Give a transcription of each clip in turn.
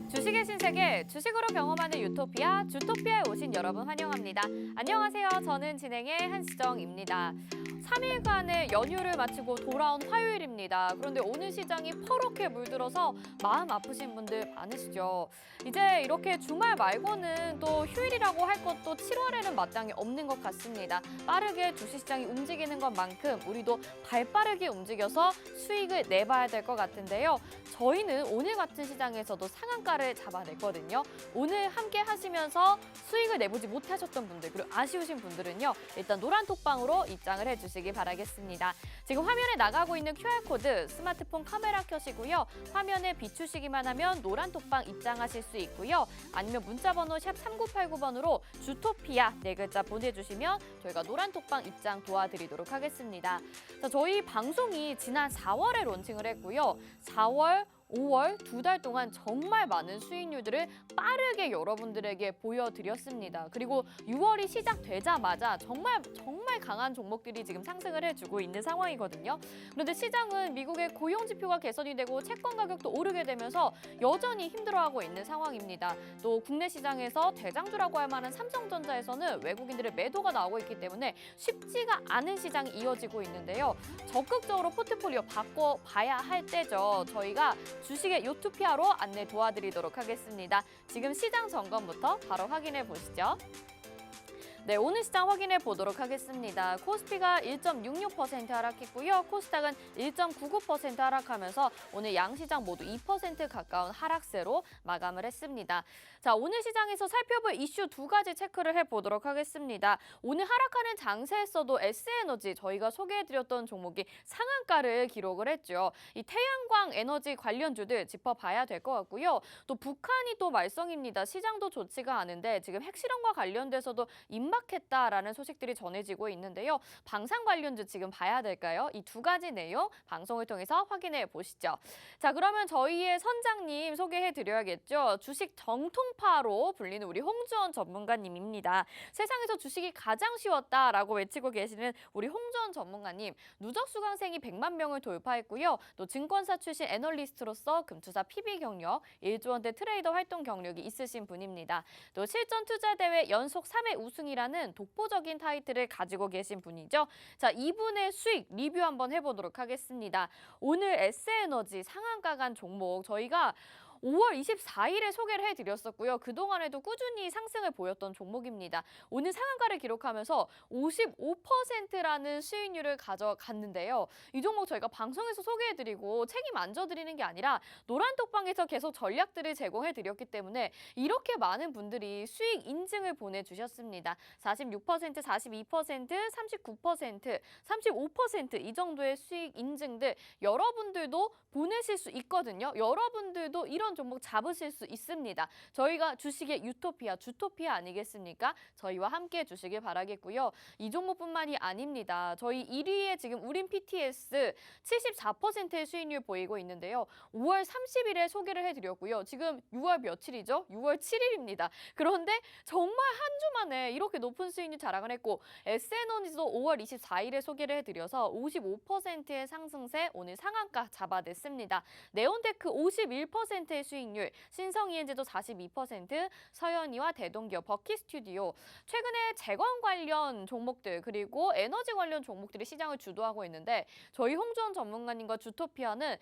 주식의 신세계, 주식으로 경험하는 유토피아, 주토피아에 오신 여러분 환영합니다. 안녕하세요. 저는 진행의 한시정입니다. 3일간의 연휴를 마치고 돌아온 화요일입니다. 그런데 오늘 시장이 퍼렇게 물들어서 마음 아프신 분들 많으시죠. 이제 이렇게 주말 말고는 또 휴일이라고 할 것도 7월에는 마땅히 없는 것 같습니다. 빠르게 주식시장이 움직이는 것만큼 우리도 발빠르게 움직여서 수익을 내봐야 될 것 같은데요. 저희는 오늘 같은 시장에서도 상한가를 잡아냈거든요. 오늘 함께 하시면서 수익을 내보지 못하셨던 분들, 그리고 아쉬우신 분들은요. 일단 노란 톡방으로 입장을 해주시기 바라겠습니다. 지금 화면에 나가고 있는 QR코드 스마트폰 카메라 켜시고요. 화면에 비추시기만 하면 노란 톡방 입장하실 수 있고요. 아니면 문자번호 샵 3989번으로 주토피아 네 글자 보내주시면 저희가 노란 톡방 입장 도와드리도록 하겠습니다. 자, 저희 방송이 지난 4월에 론칭을 했고요. 4월 5월 두 달 동안 정말 많은 수익률들을 빠르게 여러분들에게 보여드렸습니다. 그리고 6월이 시작되자마자 정말 강한 종목들이 지금 상승을 해주고 있는 상황이거든요. 그런데 시장은 미국의 고용지표가 개선이 되고 채권 가격도 오르게 되면서 여전히 힘들어하고 있는 상황입니다. 또 국내 시장에서 대장주라고 할 만한 삼성전자에서는 외국인들의 매도가 나오고 있기 때문에 쉽지가 않은 시장이 이어지고 있는데요. 적극적으로 포트폴리오 바꿔봐야 할 때죠. 저희가 주식의 유토피아로 안내 도와드리도록 하겠습니다. 지금 시장 점검부터 바로 확인해 보시죠. 네, 오늘 시장 확인해 보도록 하겠습니다. 코스피가 1.66% 하락했고요. 코스닥은 1.99% 하락하면서 오늘 양시장 모두 2% 가까운 하락세로 마감을 했습니다. 자, 오늘 시장에서 살펴볼 이슈 두 가지 체크를 해보도록 하겠습니다. 오늘 하락하는 장세에서도 S에너지 저희가 소개해드렸던 종목이 상한가를 기록을 했죠. 이 태양광 에너지 관련주들 짚어봐야 될 것 같고요. 또 북한이 또 말썽입니다. 시장도 좋지가 않은데 지금 핵실험과 관련돼서도 임박했다라는 소식들이 전해지고 있는데요. 방산 관련주 지금 봐야 될까요? 이 두 가지 내용 방송을 통해서 확인해 보시죠. 자, 그러면 저희의 선장님 소개해 드려야겠죠. 주식 정통파로 불리는 우리 홍주원 전문가님입니다. 세상에서 주식이 가장 쉬웠다라고 외치고 계시는 우리 홍주원 전문가님. 누적 수강생이 100만 명을 돌파했고요. 또 증권사 출신 애널리스트로서 금투사 PB 경력, 1조 원대 트레이더 활동 경력이 있으신 분입니다. 또 실전 투자 대회 연속 3회 우승이라는 독보적인 타이틀을 가지고 계신 분이죠. 자, 이분의 수익 리뷰 한번 해보도록 하겠습니다. 오늘 S에너지 상한가 간 종목 저희가 5월 24일에 소개를 해드렸었고요. 그동안에도 꾸준히 상승을 보였던 종목입니다. 오늘 상한가를 기록하면서 55%라는 수익률을 가져갔는데요. 이 종목 저희가 방송에서 소개해드리고 책임 안 져드리는 게 아니라 노란톡방에서 계속 전략들을 제공해드렸기 때문에 이렇게 많은 분들이 수익 인증을 보내주셨습니다. 46%, 42%, 39%, 35%이 정도의 수익 인증들 여러분들도 보내실 수 있거든요. 여러분들도 이런 종목 잡으실 수 있습니다. 저희가 주식의 유토피아, 주토피아 아니겠습니까? 저희와 함께 해주시길 바라겠고요. 이 종목뿐만이 아닙니다. 저희 1위에 지금 우린 PTS 74%의 수익률 보이고 있는데요. 5월 30일에 소개를 해드렸고요. 지금 6월 며칠이죠? 6월 7일입니다. 그런데 정말 한 주 만에 이렇게 높은 수익률 자랑을 했고 S에너지도 5월 24일에 소개를 해드려서 55%의 상승세 오늘 상한가 잡아냈습니다. 네온테크 51%의 수익률, 신성이엔제도 42%, 서현이와 대동기업, 버킷스튜디오. 최근에 재건 관련 종목들 그리고 에너지 관련 종목들이 시장을 주도하고 있는데 저희 홍주원 전문가님과 주토피아는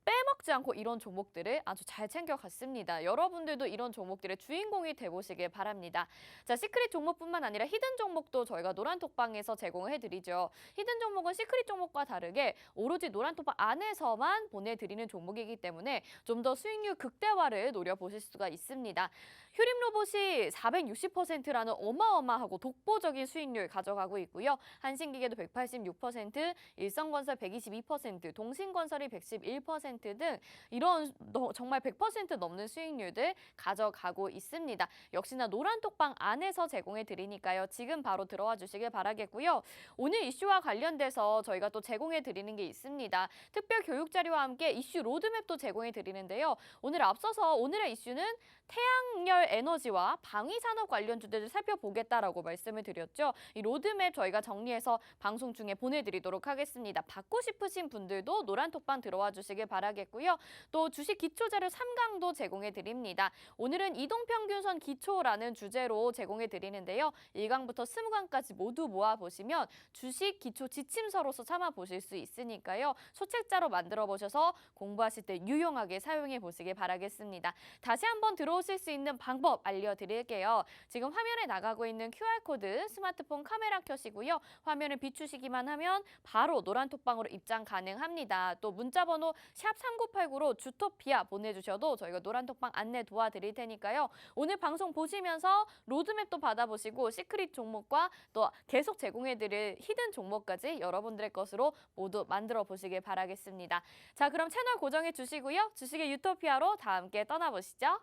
빼먹지 않고 이런 종목들을 아주 잘 챙겨갔습니다. 여러분들도 이런 종목들의 주인공이 돼보시길 바랍니다. 자, 시크릿 종목뿐만 아니라 히든 종목도 저희가 노란톡방에서 제공을 해드리죠. 히든 종목은 시크릿 종목과 다르게 오로지 노란톡방 안에서만 보내드리는 종목이기 때문에 좀 더 수익률 극대화를 노려보실 수가 있습니다. 휴림로봇이 460%라는 어마어마하고 독보적인 수익률 가져가고 있고요. 한신기계도 186%, 일성건설 122%, 동신건설이 111% 등 이런 정말 100% 넘는 수익률들 가져가고 있습니다. 역시나 노란톡방 안에서 제공해 드리니까요. 지금 바로 들어와 주시길 바라겠고요. 오늘 이슈와 관련돼서 저희가 또 제공해 드리는 게 있습니다. 특별 교육 자료와 함께 이슈 로드맵도 제공해 드리는데요. 오늘 앞서서 오늘의 이슈는 태양열 에너지와 방위산업 관련 주제를 살펴보겠다라고 말씀을 드렸죠. 이 로드맵 저희가 정리해서 방송 중에 보내드리도록 하겠습니다. 받고 싶으신 분들도 노란톡방 들어와 주시길 바라겠고요. 또 주식 기초자료 3강도 제공해 드립니다. 오늘은 이동평균선 기초라는 주제로 제공해 드리는데요. 1강부터 20강까지 모두 모아보시면 주식 기초 지침서로서 참아 보실 수 있으니까요. 소책자로 만들어 보셔서 공부하실 때 유용하게 사용해 보시길 바라겠습니다. 다시 한번 들어오실 수 있는 방법 알려드릴게요. 지금 화면에 나가고 있는 QR코드 스마트폰 카메라 켜시고요. 화면을 비추시기만 하면 바로 노란톡방으로 입장 가능합니다. 또 문자번호 샵 3989로 주토피아 보내주셔도 저희가 노란톡방 안내 도와드릴 테니까요. 오늘 방송 보시면서 로드맵도 받아보시고 시크릿 종목과 또 계속 제공해드릴 히든 종목까지 여러분들의 것으로 모두 만들어 보시길 바라겠습니다. 자, 그럼 채널 고정해 주시고요. 주식의 유토피아로 다 함께 떠나보시죠.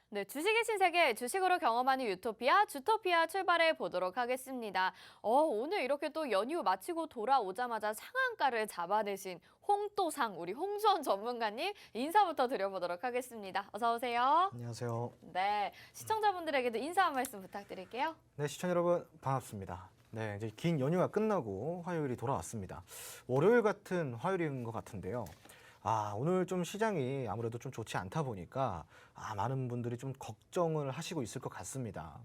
네, 주식의 신세계, 주식으로 경험하는 유토피아, 주토피아 출발해 보도록 하겠습니다. 오늘 이렇게 또 연휴 마치고 돌아오자마자 상한가를 잡아내신 홍또상, 우리 홍수원 전문가님 인사부터 드려보도록 하겠습니다. 어서 오세요. 안녕하세요. 네, 시청자분들에게도 인사 한 말씀 부탁드릴게요. 네, 시청자 여러분 반갑습니다. 네, 이제 긴 연휴가 끝나고 화요일이 돌아왔습니다. 월요일 같은 화요일인 것 같은데요. 오늘 좀 시장이 아무래도 좀 좋지 않다 보니까 많은 분들이 좀 걱정을 하시고 있을 것 같습니다.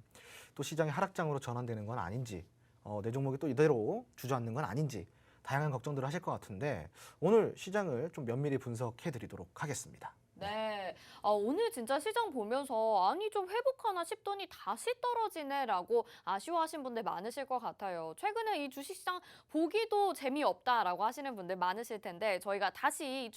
또 시장이 하락장으로 전환되는 건 아닌지, 내 종목이 또 이대로 주저앉는 건 아닌지 다양한 걱정들을 하실 것 같은데 오늘 시장을 좀 면밀히 분석해 드리도록 하겠습니다. 네, 오늘 진짜 시장 보면서 아니 좀 회복하나 싶더니 다시 떨어지네라고 아쉬워하신 분들 많으실 것 같아요. 최근에 이 주식시장 보기도 재미없다라고 하시는 분들 많으실 텐데 저희가 다시 이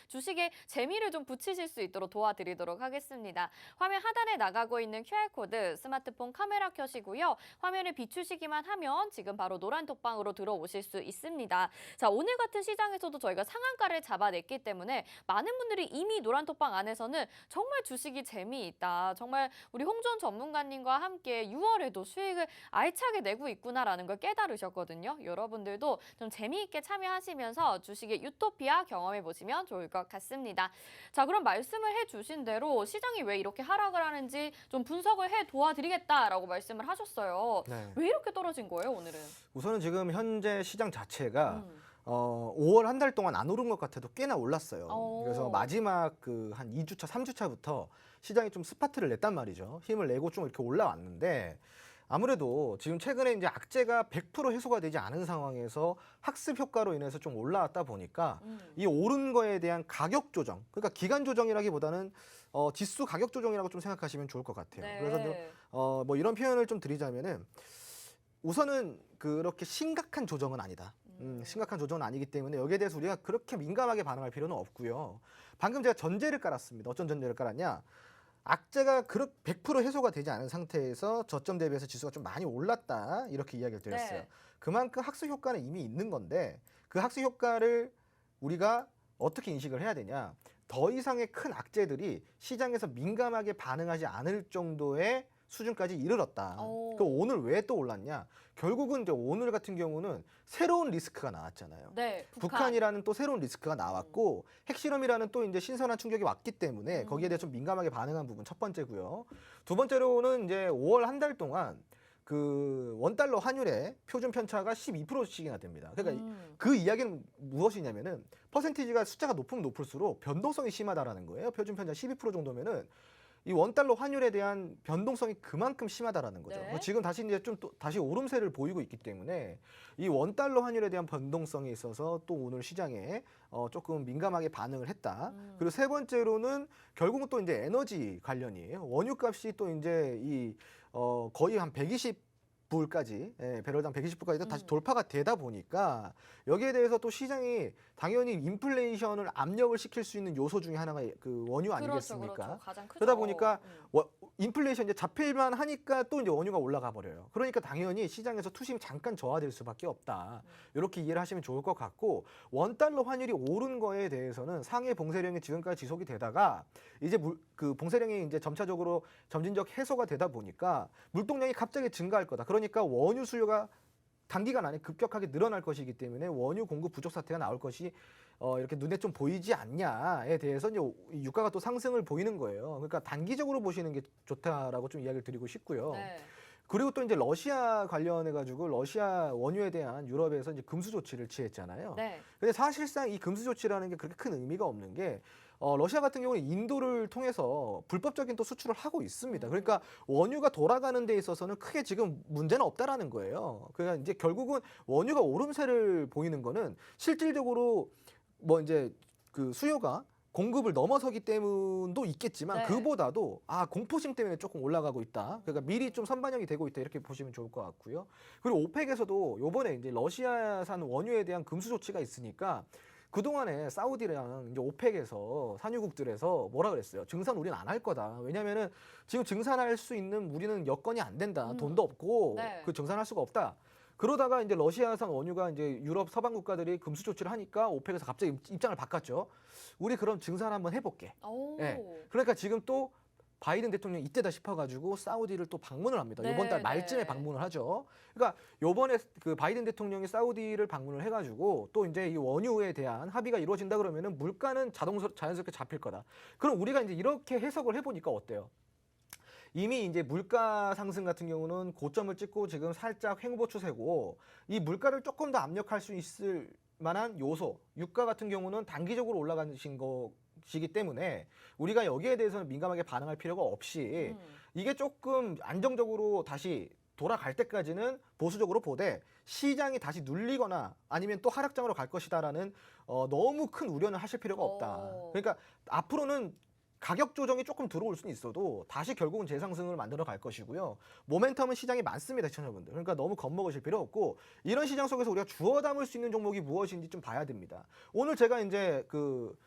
주식에 재미를 좀 붙이실 수 있도록 도와드리도록 하겠습니다. 화면 하단에 나가고 있는 QR코드 스마트폰 카메라 켜시고요. 화면을 비추시기만 하면 지금 바로 노란톡방으로 들어오실 수 있습니다. 자, 오늘 같은 시장에서도 저희가 상한가를 잡아냈기 때문에 많은 분들이 이미 노란톡방 안에서는 정말 주식이 재미있다. 정말 우리 홍준 전문가님과 함께 6월에도 수익을 알차게 내고 있구나라는 걸 깨달으셨거든요. 여러분들도 좀 재미있게 참여하시면서 주식의 유토피아 경험해 보시면 좋을 것 같습니다. 자, 그럼 말씀을 해주신 대로 시장이 왜 이렇게 하락을 하는지 좀 분석을 해 도와드리겠다라고 말씀을 하셨어요. 네. 왜 이렇게 떨어진 거예요, 오늘은? 우선은 지금 현재 시장 자체가 5월 한 달 동안 안 오른 것 같아도 꽤나 올랐어요. 그래서 마지막 그 한 2주차, 3주차부터 시장이 좀 스파트를 냈단 말이죠. 힘을 내고 좀 이렇게 올라왔는데 아무래도 지금 최근에 이제 악재가 100% 해소가 되지 않은 상황에서 학습 효과로 인해서 좀 올라왔다 보니까 이 오른 거에 대한 가격 조정, 그러니까 기간 조정이라기보다는 지수 가격 조정이라고 좀 생각하시면 좋을 것 같아요. 네. 그래서 뭐 이런 표현을 좀 드리자면은 우선은 그렇게 심각한 조정은 아니다. 심각한 조정은 아니기 때문에 여기에 대해서 우리가 그렇게 민감하게 반응할 필요는 없고요. 방금 제가 전제를 깔았습니다. 어떤 전제를 깔았냐? 악재가 100% 해소가 되지 않은 상태에서 저점 대비해서 지수가 좀 많이 올랐다. 이렇게 이야기를 드렸어요. 네. 그만큼 학습 효과는 이미 있는 건데 그 학습 효과를 우리가 어떻게 인식을 해야 되냐? 더 이상의 큰 악재들이 시장에서 민감하게 반응하지 않을 정도의 수준까지 이르렀다. 그 오늘 왜 또 올랐냐? 결국은 이제 오늘 같은 경우는 새로운 리스크가 나왔잖아요. 네, 북한이라는 또 새로운 리스크가 나왔고 핵실험이라는 또 이제 신선한 충격이 왔기 때문에 거기에 대해 좀 민감하게 반응한 부분 첫 번째고요. 두 번째로는 이제 5월 한 달 동안 그 원달러 환율의 표준 편차가 12%씩이나 됩니다. 그러니까 그 이야기는 무엇이냐면은 퍼센티지가 숫자가 높으면 높을수록 변동성이 심하다라는 거예요. 표준 편차 12% 정도면은 이 원달러 환율에 대한 변동성이 그만큼 심하다라는 거죠. 네. 지금 다시 이제 좀 또 다시 오름세를 보이고 있기 때문에 이 원달러 환율에 대한 변동성에 있어서 또 오늘 시장에 조금 민감하게 반응을 했다. 그리고 세 번째로는 결국은 또 이제 에너지 관련이에요. 원유값이 또 이제 이 거의 한 120불까지, 배럴당 120불까지 다시 돌파가 되다 보니까 여기에 대해서 또 시장이 당연히 인플레이션을 압력을 시킬 수 있는 요소 중에 하나가 그 원유 아니겠습니까? 그렇죠. 가장 크죠. 그러다 보니까 인플레이션 이제 잡힐만 하니까 또 이제 원유가 올라가 버려요. 그러니까 당연히 시장에서 투심이 잠깐 저하될 수밖에 없다. 이렇게 이해를 하시면 좋을 것 같고, 원달러 환율이 오른 거에 대해서는 상해 봉쇄령이 지금까지 지속이 되다가 이제 그 봉쇄령이 이제 점차적으로 점진적 해소가 되다 보니까 물동량이 갑자기 증가할 거다. 그러니까 원유 수요가 단기간 안에 급격하게 늘어날 것이기 때문에 원유 공급 부족 사태가 나올 것이 이렇게 눈에 좀 보이지 않냐에 대해서 이제 유가가 또 상승을 보이는 거예요. 그러니까 단기적으로 보시는 게 좋다라고 좀 이야기를 드리고 싶고요. 네. 그리고 또 이제 러시아 관련해 가지고 러시아 원유에 대한 유럽에서 이제 금수 조치를 취했잖아요. 네. 근데 사실상 이 금수 조치라는 게 그렇게 큰 의미가 없는 게 러시아 같은 경우는 인도를 통해서 불법적인 또 수출을 하고 있습니다. 그러니까 원유가 돌아가는 데 있어서는 크게 지금 문제는 없다라는 거예요. 그러니까 이제 결국은 원유가 오름세를 보이는 거는 실질적으로 뭐 이제 그 수요가 공급을 넘어서기 때문도 있겠지만 네. 그보다도 공포심 때문에 조금 올라가고 있다. 그러니까 미리 좀 선반영이 되고 있다 이렇게 보시면 좋을 것 같고요. 그리고 오펙에서도 요번에 이제 러시아산 원유에 대한 금수 조치가 있으니까 그동안에 사우디랑 이제 오펙에서 산유국들에서 뭐라 그랬어요? 증산 우리는 안 할 거다. 왜냐면은 지금 증산할 수 있는 우리는 여건이 안 된다. 돈도 없고 네. 그 증산할 수가 없다. 그러다가 이제 러시아산 원유가 이제 유럽 서방 국가들이 금수 조치를 하니까 오펙에서 갑자기 입장을 바꿨죠. 우리 그럼 증산 한번 해볼게. 오. 네. 그러니까 지금 또 바이든 대통령이 이때다 싶어가지고 사우디를 또 방문을 합니다. 네, 이번 달 말쯤에 네. 방문을 하죠. 그러니까 요번에 그 바이든 대통령이 사우디를 방문을 해가지고 또 이제 이 원유에 대한 합의가 이루어진다 그러면은 물가는 자연스럽게 잡힐 거다. 그럼 우리가 이제 이렇게 해석을 해보니까 어때요? 이미 이제 물가 상승 같은 경우는 고점을 찍고 지금 살짝 횡보 추세고, 이 물가를 조금 더 압력할 수 있을 만한 요소, 유가 같은 경우는 단기적으로 올라가신 것이기 때문에 우리가 여기에 대해서는 민감하게 반응할 필요가 없이 이게 조금 안정적으로 다시 돌아갈 때까지는 보수적으로 보되 시장이 다시 눌리거나 아니면 또 하락장으로 갈 것이다라는 너무 큰 우려는 하실 필요가 없다. 그러니까 앞으로는 가격 조정이 조금 들어올 수는 있어도 다시 결국은 재상승을 만들어 갈 것이고요. 모멘텀은 시장에 많습니다, 시청자분들. 그러니까 너무 겁먹으실 필요 없고, 이런 시장 속에서 우리가 주워 담을 수 있는 종목이 무엇인지 좀 봐야 됩니다. 오늘 제가 이제 그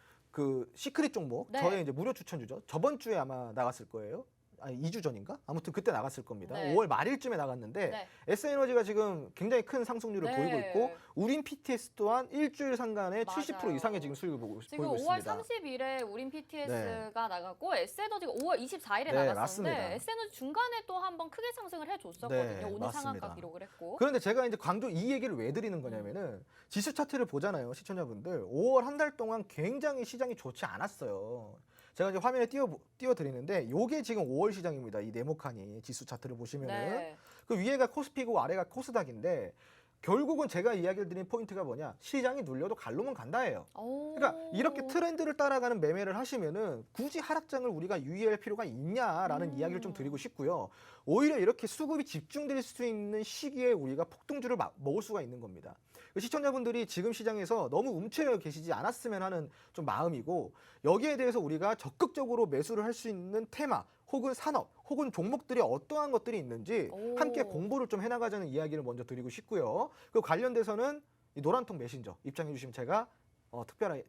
시크릿 종목, 네. 저의 이제 무료 추천주죠. 저번 주에 아마 나갔을 거예요. 아니 2주 전인가? 아무튼 그때 나갔을 겁니다. 네. 5월 말일쯤에 나갔는데 네. S에너지가 지금 굉장히 큰 상승률을 네. 보이고 있고, 우린 PTS 또한 일주일 상간에 맞아요. 70% 이상의 지금 수익을 보이고 지금 있습니다. 5월 30일에 우린 PTS가 나갔고 S에너지가 5월 24일에 네, 나갔었는데 맞습니다. S에너지 중간에 또 한번 크게 상승을 해줬었거든요. 네, 오늘 맞습니다. 상한가 기록을 했고. 그런데 제가 이제 강조 이 얘기를 왜 드리는 거냐면은 지수 차트를 보잖아요, 시청자분들. 5월 한 달 동안 굉장히 시장이 좋지 않았어요. 제가 이제 화면에 띄워 드리는데 요게 지금 5월 시장입니다. 이 네모칸이 지수 차트를 보시면은 네. 그 위에가 코스피고 아래가 코스닥인데, 결국은 제가 이야기를 드린 포인트가 뭐냐? 시장이 눌려도 갈로면 간다예요. 그러니까 이렇게 트렌드를 따라가는 매매를 하시면은 굳이 하락장을 우리가 유의할 필요가 있냐라는 이야기를 좀 드리고 싶고요. 오히려 이렇게 수급이 집중될 수 있는 시기에 우리가 폭등주를 먹을 수가 있는 겁니다. 시청자분들이 지금 시장에서 너무 움츠려 계시지 않았으면 하는 좀 마음이고, 여기에 대해서 우리가 적극적으로 매수를 할 수 있는 테마 혹은 산업 혹은 종목들이 어떠한 것들이 있는지 함께 공부를 좀 해나가자는 이야기를 먼저 드리고 싶고요. 그 관련돼서는 이 노란통 메신저 입장해 주시면 제가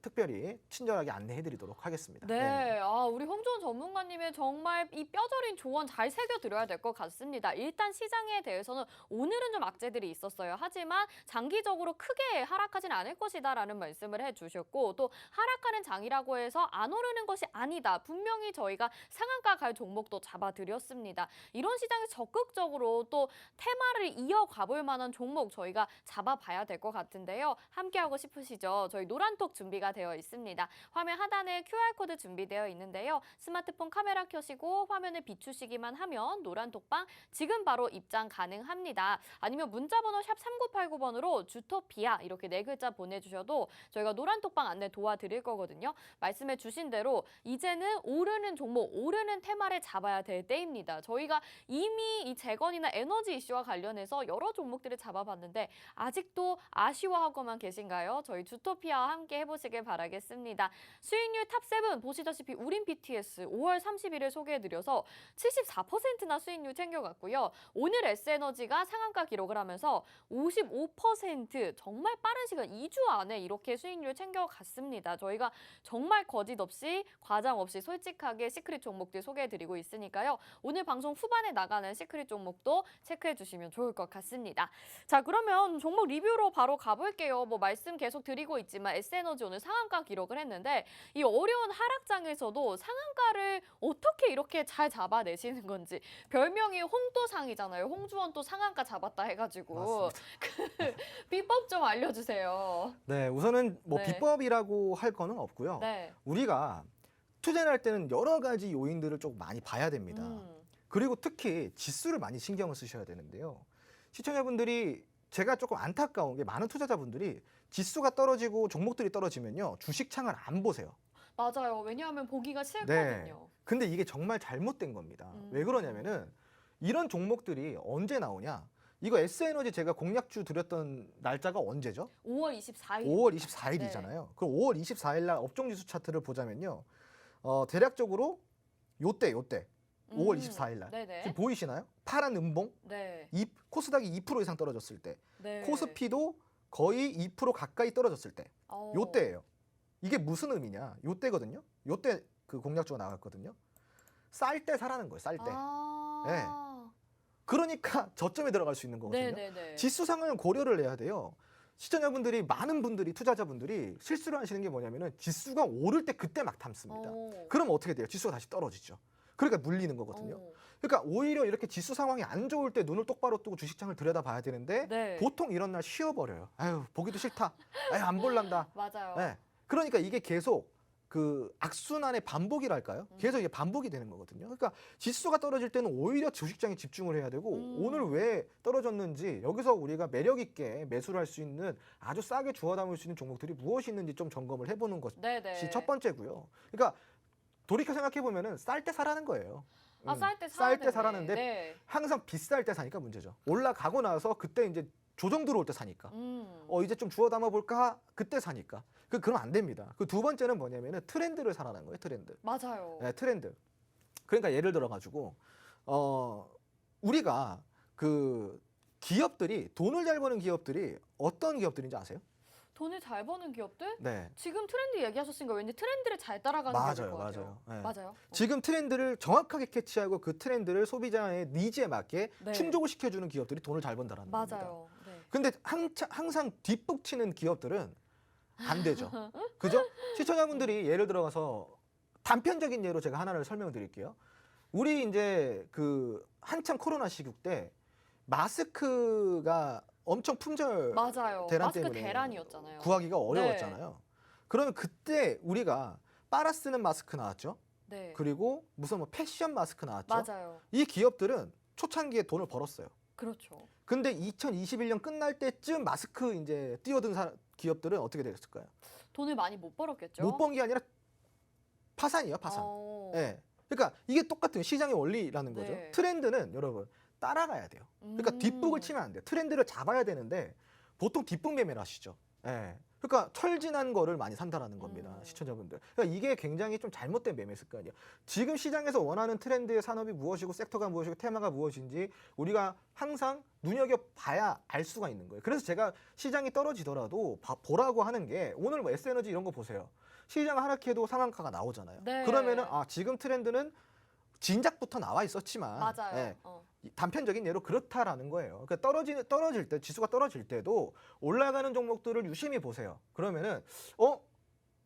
특별히 친절하게 안내해드리도록 하겠습니다. 네, 우리 홍조원 전문가님의 정말 이 뼈저린 조언 잘 새겨드려야 될 것 같습니다. 일단 시장에 대해서는 오늘은 좀 악재들이 있었어요. 하지만 장기적으로 크게 하락하진 않을 것이다라는 말씀을 해주셨고, 또 하락하는 장이라고 해서 안 오르는 것이 아니다. 분명히 저희가 상한가 갈 종목도 잡아드렸습니다. 이런 시장에 적극적으로 또 테마를 이어가 볼 만한 종목 저희가 잡아봐야 될 것 같은데요. 함께하고 싶으시죠? 저희 노란 노란톡 준비가 되어 있습니다. 화면 하단에 QR코드 준비되어 있는데요. 스마트폰 카메라 켜시고 화면을 비추시기만 하면 노란톡방 지금 바로 입장 가능합니다. 아니면 문자번호 샵 3989번으로 주토피아 이렇게 4글자 보내주셔도 저희가 노란톡방 안내 도와드릴 거거든요. 말씀해 주신 대로 이제는 오르는 종목, 오르는 테마를 잡아야 될 때입니다. 저희가 이미 이 재건이나 에너지 이슈와 관련해서 여러 종목들을 잡아봤는데 아직도 아쉬워하고만 계신가요? 저희 주토피아와 함께 해보시길 바라겠습니다. 수익률 탑7 보시다시피 우린 BTS 5월 30일을 소개해드려서 74%나 수익률 챙겨갔고요. 오늘 S에너지가 상한가 기록을 하면서 55% 정말 빠른 시간 2주 안에 이렇게 수익률 챙겨갔습니다. 저희가 정말 거짓 없이 과장 없이 솔직하게 시크릿 종목들 소개해드리고 있으니까요. 오늘 방송 후반에 나가는 시크릿 종목도 체크해 주시면 좋을 것 같습니다. 자, 그러면 종목 리뷰로 바로 가볼게요. 뭐 말씀 계속 드리고 있지만 S에너지 오늘 상한가 기록을 했는데 이 어려운 하락장에서도 상한가를 어떻게 이렇게 잘 잡아내시는 건지 별명이 홍도상이잖아요. 홍주원 또 상한가 잡았다 해가지고 그 비법 좀 알려주세요. 네, 우선은 뭐 네. 비법이라고 할 거는 없고요. 네. 우리가 투자를 할 때는 여러 가지 요인들을 좀 많이 봐야 됩니다. 그리고 특히 지수를 많이 신경을 쓰셔야 되는데요. 시청자분들이 제가 조금 안타까운 게 많은 투자자분들이 지수가 떨어지고 종목들이 떨어지면요. 주식창을 안 보세요. 맞아요. 왜냐하면 보기가 싫거든요. 근데 이게 정말 잘못된 겁니다. 왜 그러냐면은 이런 종목들이 언제 나오냐? 이거 S에너지 제가 공략주 드렸던 날짜가 언제죠? 5월 24일. 5월 24일이잖아요. 그럼 5월 24일 날 업종지수 차트를 보자면요. 대략적으로 요때 5월 24일 날. 네네. 지금 보이시나요? 파란 음봉. 네. 코스닥이 2% 이상 떨어졌을 때. 네. 코스피도 거의 2% 가까이 떨어졌을 때. 어. 요때예요. 이게 무슨 의미냐? 요때거든요. 요때 그 공략주가 나갔거든요. 쌀 때 사라는 거예요. 쌀 때. 네. 그러니까 저점에 들어갈 수 있는 거거든요. 네네네. 지수상을 고려를 해야 돼요. 시청자분들이 많은 분들이 투자자분들이 실수를 하시는 게 뭐냐면은 지수가 오를 때 그때 막 담습니다. 그럼 어떻게 돼요? 지수가 다시 떨어지죠. 그러니까 물리는 거거든요. 그러니까 오히려 이렇게 지수 상황이 안 좋을 때 눈을 똑바로 뜨고 주식창을 들여다봐야 되는데 네. 보통 이런 날 쉬어버려요. 아유 보기도 싫다. 아유 안 볼란다. 맞아요. 네. 그러니까 이게 계속 그 악순환의 반복이랄까요? 계속 이게 반복이 되는 거거든요. 그러니까 지수가 떨어질 때는 오히려 주식장에 집중을 해야 되고 오늘 왜 떨어졌는지 여기서 우리가 매력 있게 매수를 할 수 있는 아주 싸게 주워 담을 수 있는 종목들이 무엇이 있는지 좀 점검을 해보는 것이 네네. 첫 번째고요. 그러니까 돌이켜 생각해 보면은 쌀 때 사라는 거예요. 쌀 때 쌀 때 사라는데 네. 항상 비쌀 때 사니까 문제죠. 올라가고 나서 그때 이제 조정 들어올 때 사니까. 이제 좀 주워 담아 볼까? 그때 사니까. 그럼 안 됩니다. 그 두 번째는 뭐냐면은 트렌드를 사라는 거예요. 트렌드. 맞아요. 네, 트렌드. 그러니까 예를 들어 가지고 우리가 그 기업들이 돈을 잘 버는 기업들이 어떤 기업들인지 아세요? 돈을 잘 버는 기업들? 네. 지금 트렌드 얘기하셨으니까 왠지 트렌드를 잘 따라가는 기업일 것 같아요. 네. 맞아요. 지금 트렌드를 정확하게 캐치하고 그 트렌드를 소비자의 니즈에 맞게 네. 충족을 시켜주는 기업들이 돈을 잘 번다라는 겁니다. 맞아요. 네. 근데 항상 뒷북치는 기업들은 안 되죠. 그죠? 시청자분들이 예를 들어가서 단편적인 예로 제가 하나를 설명드릴게요. 우리 이제 그 한참 코로나 시국 때 마스크가 엄청 품절 맞아요. 대란 마스크 때문에 대란이었잖아요. 구하기가 어려웠잖아요. 그러면 그때 우리가 빨아 쓰는 마스크 나왔죠. 네. 그리고 무슨 뭐 패션 마스크 나왔죠. 맞아요. 이 기업들은 초창기에 돈을 벌었어요. 그렇죠. 근데 2021년 끝날 때쯤 마스크 이제 뛰어든 기업들은 어떻게 됐을까요? 돈을 많이 못 벌었겠죠. 못 번 게 아니라 파산이에요, 파산. 네. 그러니까 이게 똑같은 시장의 원리라는 거죠. 네. 트렌드는 여러분 따라가야 돼요. 그러니까 뒷북을 치면 안 돼요. 트렌드를 잡아야 되는데 보통 뒷북 매매를 하시죠. 네. 그러니까 철진한 거를 많이 산다라는 겁니다. 시청자분들. 그러니까 이게 굉장히 좀 잘못된 매매 습관이에요. 지금 시장에서 원하는 트렌드의 산업이 무엇이고 섹터가 무엇이고 테마가 무엇인지 우리가 항상 눈여겨봐야 알 수가 있는 거예요. 그래서 제가 시장이 떨어지더라도 보라고 하는 게 오늘 뭐 S에너지 이런 거 보세요. 시장 하락해도 상한가가 나오잖아요. 네. 그러면은 지금 트렌드는 진작부터 나와 있었지만 맞아요. 네, 단편적인 예로 그렇다라는 거예요. 그러니까 떨어질 때 지수가 떨어질 때도 올라가는 종목들을 유심히 보세요. 그러면은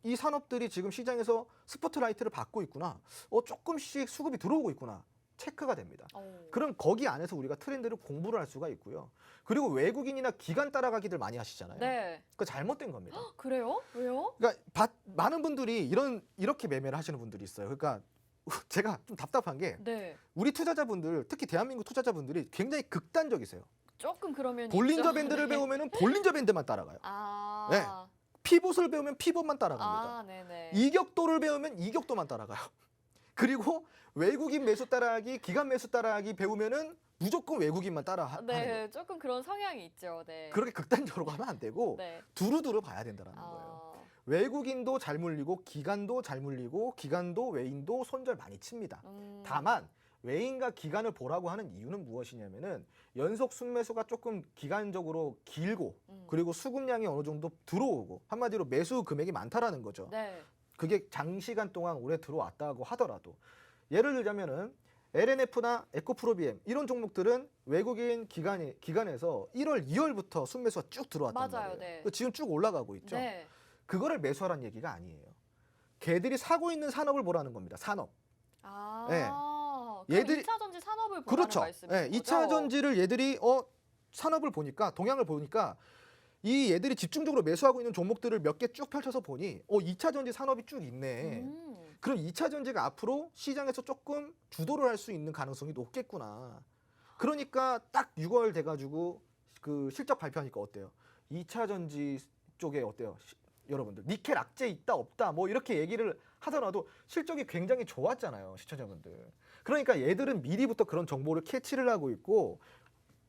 이 산업들이 지금 시장에서 스포트라이트를 받고 있구나. 조금씩 수급이 들어오고 있구나. 체크가 됩니다. 오. 그럼 거기 안에서 우리가 트렌드를 공부를 할 수가 있고요. 그리고 외국인이나 기관 따라가기들 많이 하시잖아요. 네. 그거 잘못된 겁니다. 그래요? 왜요? 그러니까 많은 분들이 이렇게 매매를 하시는 분들이 있어요. 그러니까 제가 좀 답답한 게 네. 우리 투자자분들, 특히 대한민국 투자자분들이 굉장히 극단적이세요. 조금 그러면 볼린저 있죠. 밴드를 네. 배우면은 볼린저 밴드만 따라가요. 아. 네. 피봇을 배우면 피봇만 따라갑니다. 아, 네네. 이격도를 배우면 이격도만 따라가요. 그리고 외국인 매수 따라하기, 기관 매수 따라하기 배우면은 무조건 외국인만 따라하는 네, 거예요. 조금 그런 성향이 있죠. 네. 그렇게 극단적으로 하면 안 되고 네. 두루두루 봐야 된다는 거예요. 외국인도 잘 물리고 기관도 잘 물리고 기관도 외인도 손절 많이 칩니다. 다만 외인과 기관을 보라고 하는 이유는 무엇이냐면은 연속 순매수가 조금 기간적으로 길고 그리고 수급량이 어느 정도 들어오고 한마디로 매수 금액이 많다라는 거죠. 네. 그게 장시간 동안 오래 들어왔다고 하더라도 예를 들자면은 LNF나 에코프로비엠 이런 종목들은 외국인 기관에서 1월, 2월부터 순매수가 쭉 들어왔단 맞아요, 말이에요. 네. 지금 쭉 올라가고 있죠. 네. 그거를 매수하라는 얘기가 아니에요. 걔들이 사고 있는 산업을 보라는 겁니다. 산업. 아. 네. 그럼 얘들이- 2차 전지 산업을 보라는 그렇죠. 말씀이신 네, 거죠? 2차 전지를 얘들이 산업을 보니까 동향을 보니까 이 얘들이 집중적으로 매수하고 있는 종목들을 몇 개 쭉 펼쳐서 보니 2차 전지 산업이 쭉 있네. 그럼 2차 전지가 앞으로 시장에서 조금 주도를 할 수 있는 가능성이 높겠구나. 그러니까 딱 6월 돼가지고 그 실적 발표하니까 어때요? 2차 전지 쪽에 어때요? 여러분들 니켈 악재 있다 없다 뭐 이렇게 얘기를 하더라도 실적이 굉장히 좋았잖아요, 시청자분들. 그러니까 얘들은 미리부터 그런 정보를 캐치를 하고 있고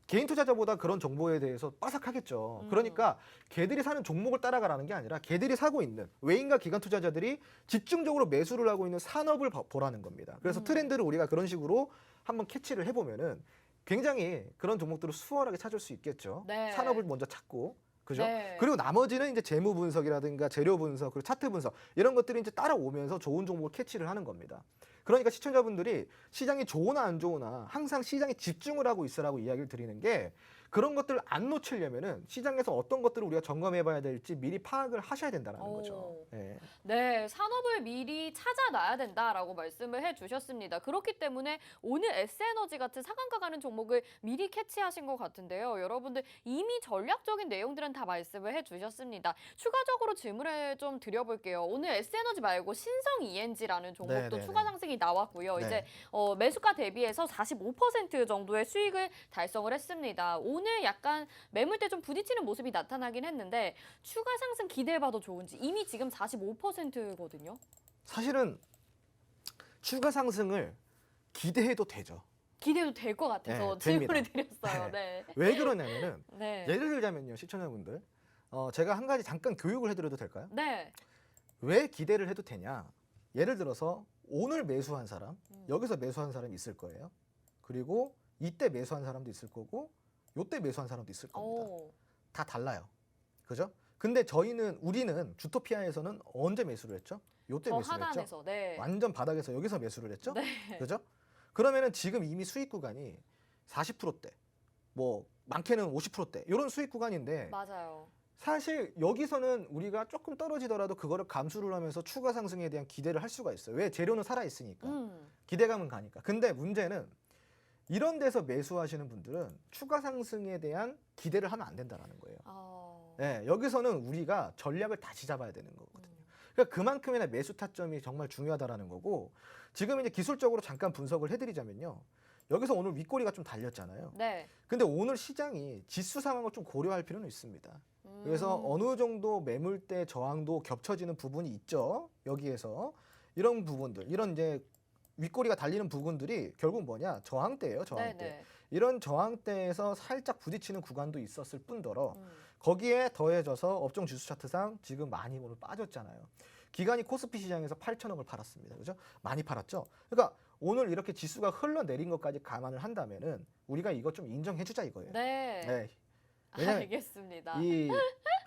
개인 투자자보다 그런 정보에 대해서 빠삭하겠죠. 그러니까 걔들이 사는 종목을 따라가라는 게 아니라 걔들이 사고 있는 외인과 기관 투자자들이 집중적으로 매수를 하고 있는 산업을 보라는 겁니다. 그래서 트렌드를 우리가 그런 식으로 한번 캐치를 해보면은 굉장히 그런 종목들을 수월하게 찾을 수 있겠죠. 네. 산업을 먼저 찾고. 그죠? 네. 그리고 나머지는 이제 재무 분석이라든가 재료 분석, 그리고 차트 분석 이런 것들이 이제 따라오면서 좋은 종목을 캐치를 하는 겁니다. 그러니까 시청자분들이 시장이 좋으나 안 좋으나 항상 시장에 집중을 하고 있으라고 이야기를 드리는 게 그런 것들을 안 놓치려면은 시장에서 어떤 것들을 우리가 점검해봐야 될지 미리 파악을 하셔야 된다는 거죠. 네. 네, 산업을 미리 찾아놔야 된다라고 말씀을 해주셨습니다. 그렇기 때문에 오늘 S에너지 같은 상한가 가는 종목을 미리 캐치하신 것 같은데요. 여러분들 이미 전략적인 내용들은 다 말씀을 해주셨습니다. 추가적으로 질문을 좀 드려볼게요. 오늘 S에너지 말고 신성 ENG라는 종목도 네네네. 추가 상승이 나왔고요. 네. 이제 매수가 대비해서 45% 정도의 수익을 달성을 했습니다. 오늘 약간 매물대 좀 부딪히는 모습이 나타나긴 했는데 추가 상승 기대해봐도 좋은지 이미 지금 45%거든요. 사실은 추가 상승을 기대해도 되죠. 기대도 될 것 같아서 네, 질문을 됩니다. 드렸어요. 네. 왜 그러냐면은 네. 예를 들자면요, 시청자분들, 제가 한 가지 잠깐 교육을 해드려도 될까요? 네. 왜 기대를 해도 되냐? 예를 들어서 오늘 매수한 사람, 여기서 매수한 사람이 있을 거예요. 그리고 이때 매수한 사람도 있을 거고, 요때 매수한 사람도 있을 겁니다. 오. 다 달라요. 그죠? 근데 우리는 주토피아에서는 언제 매수를 했죠? 요때 저 매수를 했죠. 하단에서. 네. 완전 바닥에서 여기서 매수를 했죠. 네. 그죠? 그러면은 지금 이미 수익 구간이 40%대, 뭐 많게는 50%대 이런 수익 구간인데 맞아요. 사실 여기서는 우리가 조금 떨어지더라도 그거를 감수를 하면서 추가 상승에 대한 기대를 할 수가 있어요. 왜? 재료는 살아 있으니까. 기대감은 가니까. 근데 문제는 이런 데서 매수하시는 분들은 추가 상승에 대한 기대를 하면 안 된다는 거예요. 네, 여기서는 우리가 전략을 다시 잡아야 되는 거거든요. 그러니까 그만큼이나 매수 타점이 정말 중요하다라는 거고 지금 이제 기술적으로 잠깐 분석을 해드리자면요. 여기서 오늘 윗꼬리가 좀 달렸잖아요. 네. 근데 오늘 시장이 지수 상황을 좀 고려할 필요는 있습니다. 그래서 어느 정도 매물대 저항도 겹쳐지는 부분이 있죠. 여기에서 이런 부분들, 이런 이제 윗꼬리가 달리는 부분들이 결국 뭐냐? 저항대예요, 저항대. 네네. 이런 저항대에서 살짝 부딪히는 구간도 있었을 뿐더러 거기에 더해져서 업종 지수 차트상 지금 많이 오늘 빠졌잖아요. 기관이 코스피 시장에서 8천억을 팔았습니다. 그죠? 많이 팔았죠? 그러니까 오늘 이렇게 지수가 흘러내린 것까지 감안을 한다면은 우리가 이거 좀 인정해 주자 이거예요. 네. 네. 왜냐면 알겠습니다. 이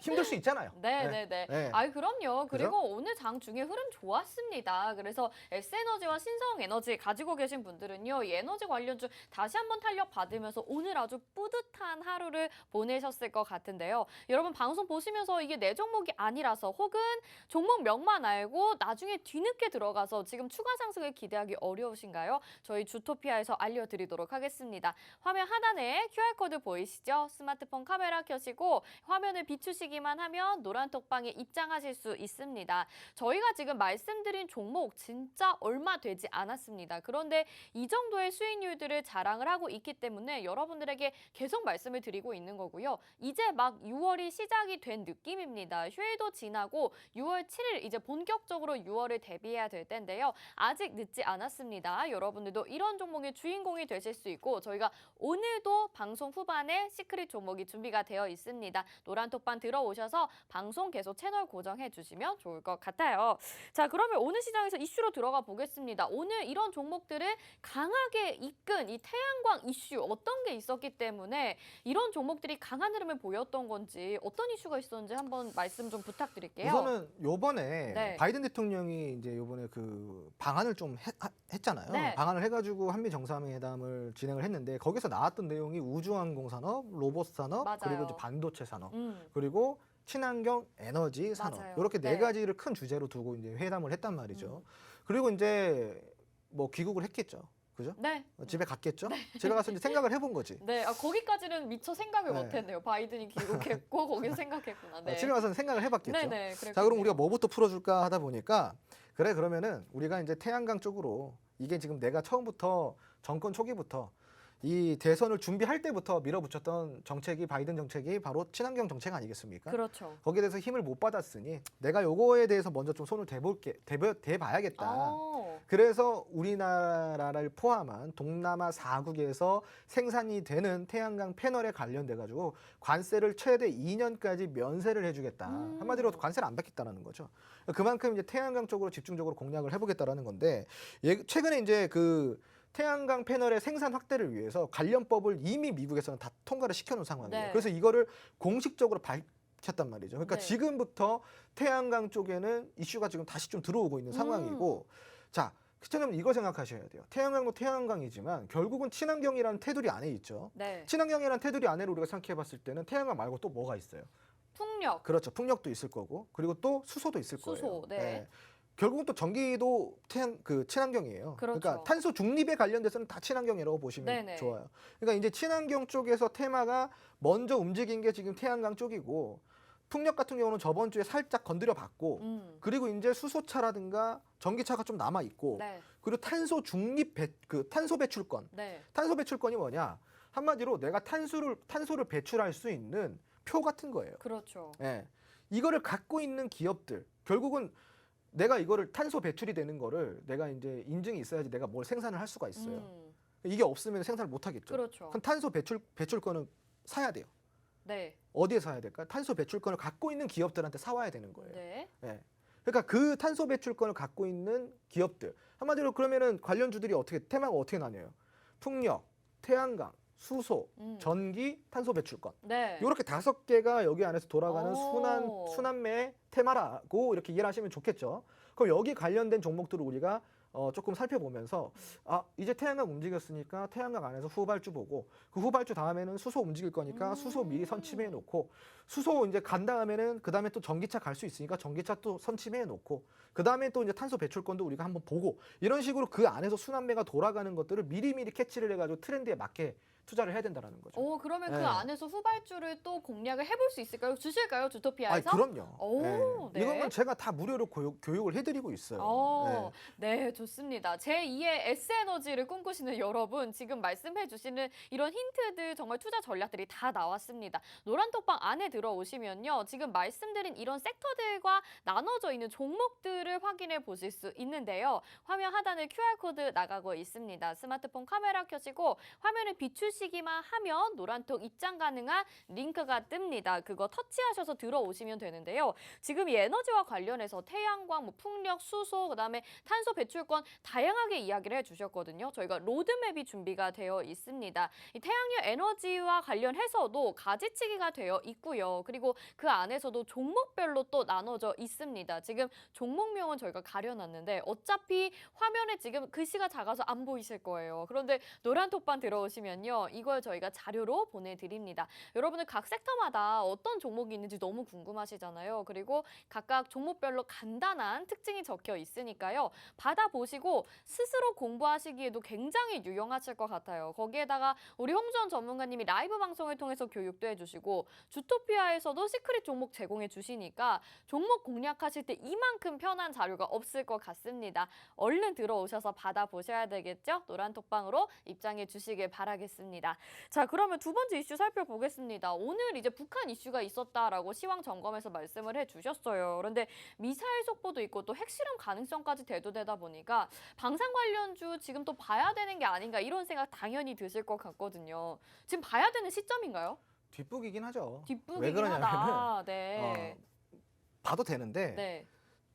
힘들 수 있잖아요. 네네네. 네. 아이, 그럼요. 그리고 그죠? 오늘 장 중에 흐름 좋았습니다. 그래서 S에너지와 신성에너지 가지고 계신 분들은요, 이 에너지 관련주 다시 한번 탄력 받으면서 오늘 아주 뿌듯한 하루를 보내셨을 것 같은데요. 여러분, 방송 보시면서 이게 내 종목이 아니라서 혹은 종목명만 알고 나중에 뒤늦게 들어가서 지금 추가 상승을 기대하기 어려우신가요? 저희 주토피아에서 알려드리도록 하겠습니다. 화면 하단에 QR코드 보이시죠? 스마트폰 카메라 켜시고 화면을 비추시기만 하면 노란 톡방에 입장하실 수 있습니다. 저희가 지금 말씀드린 종목 진짜 얼마 되지 않았습니다. 그런데 이 정도의 수익률들을 자랑을 하고 있기 때문에 여러분들에게 계속 말씀을 드리고 있는 거고요. 이제 막 6월이 시작이 된 느낌입니다. 휴일도 지나고 6월 7일 이제 본격적으로 6월을 대비해야 될 텐데요. 아직 늦지 않았습니다. 여러분들도 이런 종목의 주인공이 되실 수 있고 저희가 오늘도 방송 후반에 시크릿 종목이 준비가 되어 있습니다. 노란 톡방 들어오셔서 방송 계속 채널 고정해 주시면 좋을 것 같아요. 자, 그러면 오늘 시장에서 이슈로 들어가 보겠습니다. 오늘 이런 종목들을 강하게 이끈 이 태양광 이슈 어떤 게 있었기 때문에 이런 종목들이 강한 흐름을 보였던 건지 어떤 이슈가 있었는지 한번 말씀 좀 부탁드릴게요. 우선은 요번에 네. 바이든 대통령이 이제 요번에 그 방안을 좀 했잖아요. 네. 방안을 해가지고 한미 정상회담을 진행을 했는데 거기서 나왔던 내용이 우주항공 산업, 로봇 산업, 맞아요. 그리고 이제 반도체 산업, 음. 그리고 친환경 에너지 산업 맞아요. 이렇게 네 네. 가지를 큰 주제로 두고 이제 회담을 했단 말이죠. 음. 그리고 이제 뭐 귀국을 했겠죠. 그죠? 네. 집에 갔겠죠. 제가 가서 이제 생각을 해본 거지. 네, 거기까지는 미처 생각을 네. 못했네요. 바이든이 귀국했고 거기서 생각했구나. 네. 집에 가서는 생각을 해봤겠죠. 네네. 자, 그럼 우리가 뭐부터 풀어줄까 하다 보니까 그래 그러면은 우리가 이제 태양광 쪽으로 이게 지금 내가 처음부터 정권 초기부터 이 대선을 준비할 때부터 밀어붙였던 정책이 바이든 정책이 바로 친환경 정책 아니겠습니까? 그렇죠. 거기에 대해서 힘을 못 받았으니 내가 요거에 대해서 먼저 좀 손을 대봐야겠다. 그래서 우리나라를 포함한 동남아 4국에서 생산이 되는 태양광 패널에 관련돼 가지고 관세를 최대 2년까지 면세를 해주겠다. 한마디로 관세를 안 받겠다라는 거죠. 그만큼 이제 태양광 쪽으로 집중적으로 공략을 해보겠다라는 건데 최근에 이제 그 태양광 패널의 생산 확대를 위해서 관련법을 이미 미국에서는 다 통과를 시켜놓은 상황이에요. 네. 그래서 이거를 공식적으로 밝혔단 말이죠. 그러니까 네. 지금부터 태양광 쪽에는 이슈가 지금 다시 좀 들어오고 있는 상황이고, 자, 시청자분 이거 생각하셔야 돼요. 태양광도 태양광이지만 결국은 친환경이라는 테두리 안에 있죠. 네. 친환경이라는 테두리 안에를 우리가 생각해봤을 때는 태양광 말고 또 뭐가 있어요? 풍력. 그렇죠. 풍력도 있을 거고, 그리고 또 수소도 있을 거예요. 수소, 네. 결국은 또 전기도 친환경이에요. 그렇죠. 그러니까 탄소 중립에 관련돼서는 다 친환경이라고 보시면 네네. 좋아요. 그러니까 이제 친환경 쪽에서 테마가 먼저 움직인 게 지금 태양광 쪽이고, 풍력 같은 경우는 저번 주에 살짝 건드려 봤고, 그리고 이제 수소차라든가 전기차가 좀 남아 있고, 네. 그리고 탄소 중립 탄소 배출권. 네. 탄소 배출권이 뭐냐? 한마디로 내가 탄소를 배출할 수 있는 표 같은 거예요. 그렇죠. 예. 이거를 갖고 있는 기업들, 결국은 내가 이거를 탄소 배출이 되는 거를 내가 이제 인증이 있어야지 내가 뭘 생산을 할 수가 있어요. 이게 없으면 생산을 못 하겠죠. 그렇죠. 그럼 탄소 배출권은 사야 돼요. 네. 어디에 사야 될까? 탄소 배출권을 갖고 있는 기업들한테 사와야 되는 거예요. 네. 예. 그러니까 그 탄소 배출권을 갖고 있는 기업들, 한마디로 그러면은 관련주들이 테마가 어떻게 나뉘어요? 풍력, 태양광, 수소, 전기, 탄소 배출권. 네. 이렇게 5개가 여기 안에서 돌아가는 오. 순환매 테마라고 이렇게 이해를 하시면 좋겠죠. 그럼 여기 관련된 종목들을 우리가 조금 살펴보면서 이제 태양광 움직였으니까 태양광 안에서 후발주 보고, 그 후발주 다음에는 수소 움직일 거니까 수소 미리 선침해 놓고, 수소 이제 간 다음에는 그 다음에 또 전기차 갈 수 있으니까 전기차 또 선침해 놓고, 그 다음에 또 이제 탄소 배출권도 우리가 한번 보고, 이런 식으로 그 안에서 순환매가 돌아가는 것들을 미리미리 캐치를 해가지고 트렌드에 맞게 투자를 해야 된다는 거죠. 그러면 네. 그 안에서 후발주를 또 공략을 해볼 수 있을까요? 주실까요? 주토피아에서? 그럼요. 오, 네. 이건 제가 다 무료로 교육을 해드리고 있어요. 네, 좋습니다. 제2의 S에너지를 꿈꾸시는 여러분, 지금 말씀해 주시는 이런 힌트들, 정말 투자 전략들이 다 나왔습니다. 노란톡방 안에 들어오시면요, 지금 말씀드린 이런 섹터들과 나눠져 있는 종목들을 확인해 보실 수 있는데요. 화면 하단에 QR코드 나가고 있습니다. 스마트폰 카메라 켜시고 화면을 비추시기만 하면 노란톡 입장 가능한 링크가 뜹니다. 그거 터치하셔서 들어오시면 되는데요. 지금 이 에너지와 관련해서 태양광, 풍력, 수소, 그다음에 탄소 배출권 무조건 다양하게 이야기를 해주셨거든요. 저희가 로드맵이 준비가 되어 있습니다. 이 태양열 에너지와 관련해서도 가지치기가 되어 있고요. 그리고 그 안에서도 종목별로 또 나눠져 있습니다. 지금 종목명은 저희가 가려놨는데 어차피 화면에 지금 글씨가 작아서 안 보이실 거예요. 그런데 노란 톡방 들어오시면요. 이걸 저희가 자료로 보내드립니다. 여러분들 각 섹터마다 어떤 종목이 있는지 너무 궁금하시잖아요. 그리고 각각 종목별로 간단한 특징이 적혀 있으니까요. 받아보시고 스스로 공부하시기에도 굉장히 유용하실 것 같아요. 거기에다가 우리 홍주원 전문가님이 라이브 방송을 통해서 교육도 해주시고 주토피아에서도 시크릿 종목 제공해 주시니까 종목 공략하실 때 이만큼 편한 자료가 없을 것 같습니다. 얼른 들어오셔서 받아보셔야 되겠죠? 노란 톡방으로 입장해 주시길 바라겠습니다. 자, 그러면 두 번째 이슈 살펴보겠습니다. 오늘 이제 북한 이슈가 있었다라고 시황 점검에서 말씀을 해주셨어요. 그런데 미사일 속보도 있고 또 핵실험 가능성까지 대두되다 보니까 방산 관련주 지금 또 봐야 되는 게 아닌가 이런 생각 당연히 드실 것 같거든요. 지금 봐야 되는 시점인가요? 뒷북이긴 하죠. 왜 뒷북이긴 그러냐면은 하다. 네. 봐도 되는데 네.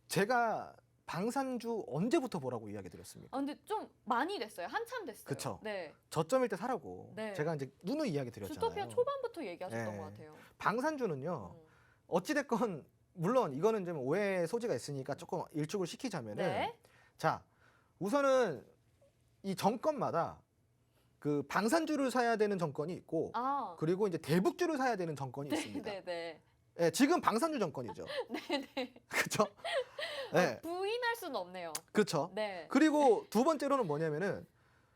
제가 방산주 언제부터 보라고 이야기 드렸습니까? 근데 좀 많이 됐어요. 한참 됐어요. 그쵸. 네. 저점일 때 사라고 네. 제가 이제 누누이 이야기 드렸잖아요. 주토피아 초반부터 얘기하셨던 네. 것 같아요. 방산주는요. 음. 어찌됐건 물론 이거는 좀 오해 소지가 있으니까 조금 일축을 시키자면은 네. 자 우선은 이 정권마다 그 방산주를 사야 되는 정권이 있고 아. 그리고 이제 대북주를 사야 되는 정권이 네, 있습니다. 네, 네. 예, 지금 방산주 정권이죠. 네, 네. 그렇죠? 네, 부인할 수는 없네요. 그렇죠. 네. 그리고 두 번째로는 뭐냐면은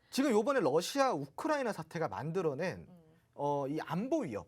지금 요번에 러시아 우크라이나 사태가 만들어낸 이 안보 위협.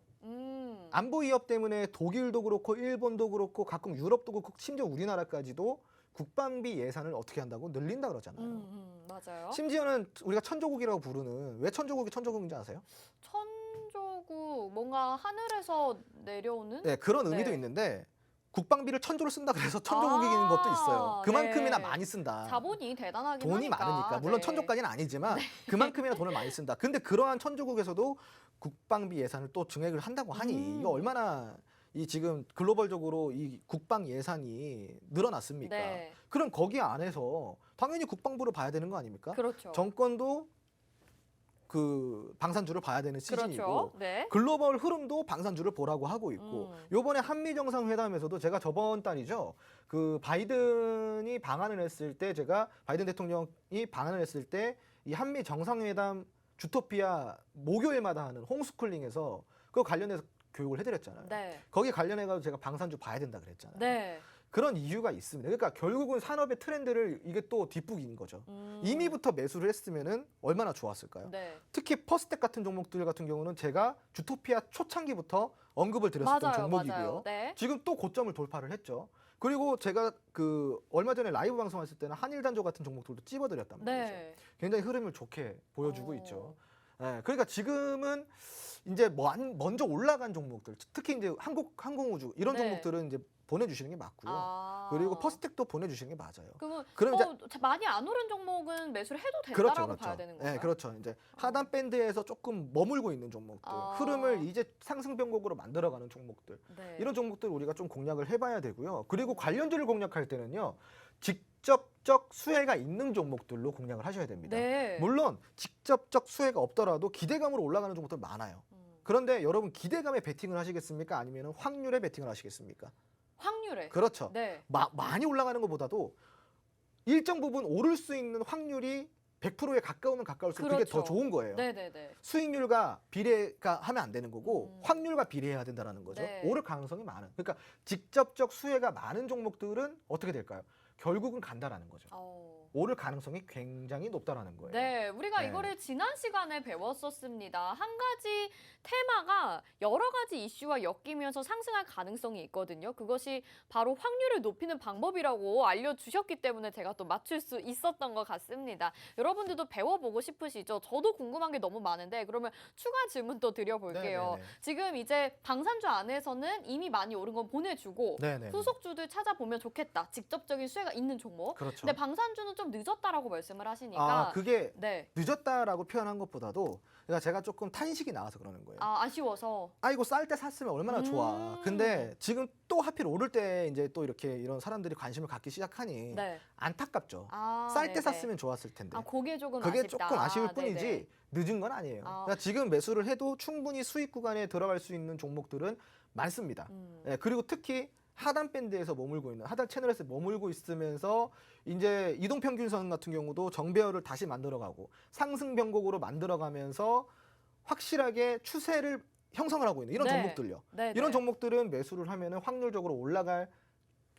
안보 위협 때문에 독일도 그렇고 일본도 그렇고 각국 유럽도 그렇고 심지어 우리나라까지도 국방비 예산을 어떻게 한다고 늘린다 그러잖아요. 맞아요. 심지어는 우리가 천조국이라고 부르는 왜 천조국이 천조국인지 아세요? 천조국 뭔가 하늘에서 내려오는? 네, 그런 의미도 네. 있는데 국방비를 천조를 쓴다 그래서 천조국인 것도 있어요. 그만큼이나 네. 많이 쓴다. 자본이 대단하긴 돈이 하니까. 많으니까 물론 네. 천조까지는 아니지만 그만큼이나 돈을 많이 쓴다. 근데 그러한 천조국에서도 국방비 예산을 또 증액을 한다고 하니 이거 얼마나 이 지금 글로벌적으로 이 국방 예산이 늘어났습니까? 네. 그럼 거기 안에서 당연히 국방부를 봐야 되는 거 아닙니까? 그렇죠. 정권도 그 방산주를 봐야 되는 시즌이고 그렇죠. 네. 글로벌 흐름도 방산주를 보라고 하고 있고 요번에 한미 정상회담에서도 제가 저번 달이죠. 그 바이든이 방한을 했을 때 제가 바이든 대통령이 방한을 했을 때 이 한미 정상회담 주토피아 목요일마다 하는 홈스쿨링에서 그거 관련해서 교육을 해드렸잖아요. 네. 거기 관련해가지고 제가 방산주 봐야 된다 그랬잖아요. 네. 그런 이유가 있습니다. 그러니까 결국은 산업의 트렌드를 이게 또 뒷북인 거죠. 이미부터 매수를 했으면은 얼마나 좋았을까요? 네. 특히 퍼스텍 같은 종목들 같은 경우는 제가 주토피아 초창기부터 언급을 드렸었던 맞아요, 종목이고요. 맞아요. 네. 지금 또 고점을 돌파를 했죠. 그리고 제가 그 얼마 전에 라이브 방송했을 때는 한일단조 같은 종목들도 찝어드렸단 말이죠. 네. 굉장히 흐름을 좋게 보여주고 있죠. 예, 그러니까 지금은 이제 먼저 올라간 종목들, 특히 이제 항공우주 이런 네. 종목들은 이제 보내주시는 게 맞고요. 아. 그리고 퍼스텍도 보내주시는 게 맞아요. 그럼 이제 많이 안 오른 종목은 매수를 해도 그렇죠, 된다라고 그렇죠. 봐야 되는 건가요? 네, 그렇죠. 이제 하단 밴드에서 조금 머물고 있는 종목들, 흐름을 이제 상승 변곡으로 만들어가는 종목들, 네. 이런 종목들 우리가 좀 공략을 해봐야 되고요. 그리고 관련주를 공략할 때는요, 직접적 수혜가 있는 종목들로 공략을 하셔야 됩니다. 네. 물론 직접적 수혜가 없더라도 기대감으로 올라가는 종목들 많아요. 그런데 여러분 기대감에 베팅을 하시겠습니까? 아니면 확률에 베팅을 하시겠습니까? 확률에. 그렇죠. 네. 많이 올라가는 것보다도 일정 부분 오를 수 있는 확률이 100%에 가까우면 가까울수록 그게 더 그렇죠. 좋은 거예요. 네네네. 수익률과 비례가 하면 안 되는 거고 확률과 비례해야 된다는 거죠. 네. 오를 가능성이 많은. 그러니까 직접적 수혜가 많은 종목들은 어떻게 될까요? 결국은 간다라는 거죠. 오를 가능성이 굉장히 높다라는 거예요. 네, 우리가 네. 이거를 지난 시간에 배웠었습니다. 한 가지 테마가 여러 가지 이슈와 엮이면서 상승할 가능성이 있거든요. 그것이 바로 확률을 높이는 방법이라고 알려주셨기 때문에 제가 또 맞출 수 있었던 것 같습니다. 여러분들도 배워보고 싶으시죠? 저도 궁금한 게 너무 많은데 그러면 추가 질문 또 드려볼게요. 네네네. 지금 이제 방산주 안에서는 이미 많이 오른 건 보내주고 네네. 후속주들 찾아보면 좋겠다. 직접적인 수혜가 한계가 있는 종목. 그렇죠. 근데 방산주는 좀 늦었다라고 말씀을 하시니까 그게 네. 늦었다라고 표현한 것보다도 그러니까 제가 조금 탄식이 나와서 그러는 거예요. 아쉬워서. 이거 쌀 때 샀으면 얼마나 좋아. 근데 지금 또 하필 오를 때 이제 또 이렇게 이런 사람들이 관심을 갖기 시작하니 네. 안타깝죠. 쌀 때 네네. 샀으면 좋았을 텐데. 그게 조금 그게 아쉽다. 조금 아쉬울 뿐이지 네네. 늦은 건 아니에요. 그러니까 지금 매수를 해도 충분히 수익 구간에 들어갈 수 있는 종목들은 많습니다. 네, 그리고 특히 하단 밴드에서 머물고 있는 하단 채널에서 머물고 있으면서 이제 이동평균선 같은 경우도 정배열을 다시 만들어가고 상승 변곡으로 만들어가면서 확실하게 추세를 형성을 하고 있는 이런 네. 종목들요. 네네. 이런 종목들은 매수를 하면은 확률적으로 올라갈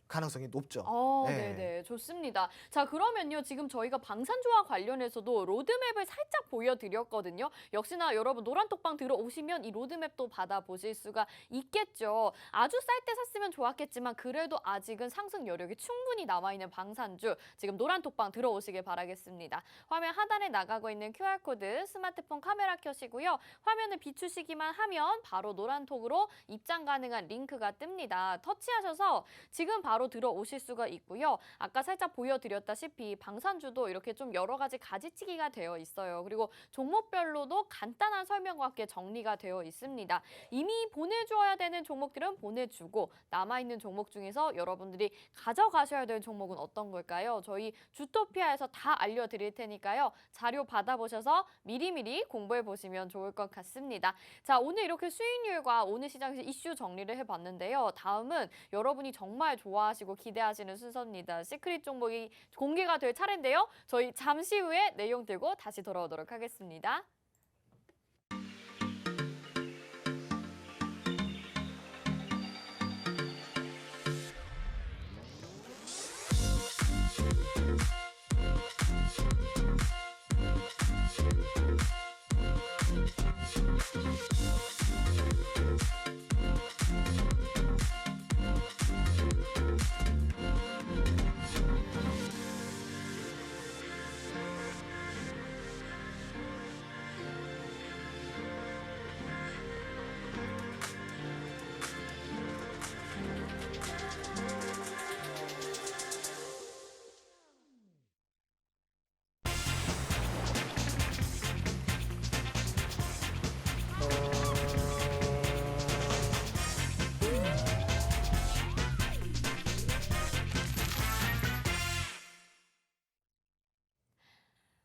가능성이 높죠. 네. 네네. 좋습니다. 자, 그러면요. 지금 저희가 방산주와 관련해서도 로드맵을 살짝 보여드렸거든요. 역시나 여러분 노란톡방 들어오시면 이 로드맵도 받아보실 수가 있겠죠. 아주 쌀 때 샀으면 좋았겠지만 그래도 아직은 상승 여력이 충분히 남아있는 방산주 지금 노란톡방 들어오시길 바라겠습니다. 화면 하단에 나가고 있는 QR코드 스마트폰 카메라 켜시고요. 화면을 비추시기만 하면 바로 노란톡으로 입장 가능한 링크가 뜹니다. 터치하셔서 지금 바로 들어오실 수가 있고요. 아까 살짝 보여드렸다시피 방산주도 이렇게 좀 여러 가지 가지치기가 되어 있어요. 그리고 종목별로도 간단한 설명과 함께 정리가 되어 있습니다. 이미 보내주어야 되는 종목들은 보내주고 남아있는 종목 중에서 여러분들이 가져가셔야 될 종목은 어떤 걸까요? 저희 주토피아에서 다 알려드릴 테니까요. 자료 받아보셔서 미리미리 공부해 보시면 좋을 것 같습니다. 자, 오늘 이렇게 수익률과 오늘 시장에서 이슈 정리를 해봤는데요. 다음은 여러분이 정말 좋아하시고 기대하시는 순서입니다. 시크릿 종목이 공개가 될 차례인데요. 저희 잠시 후에 내용 들고 다시 돌아오도록 하겠습니다.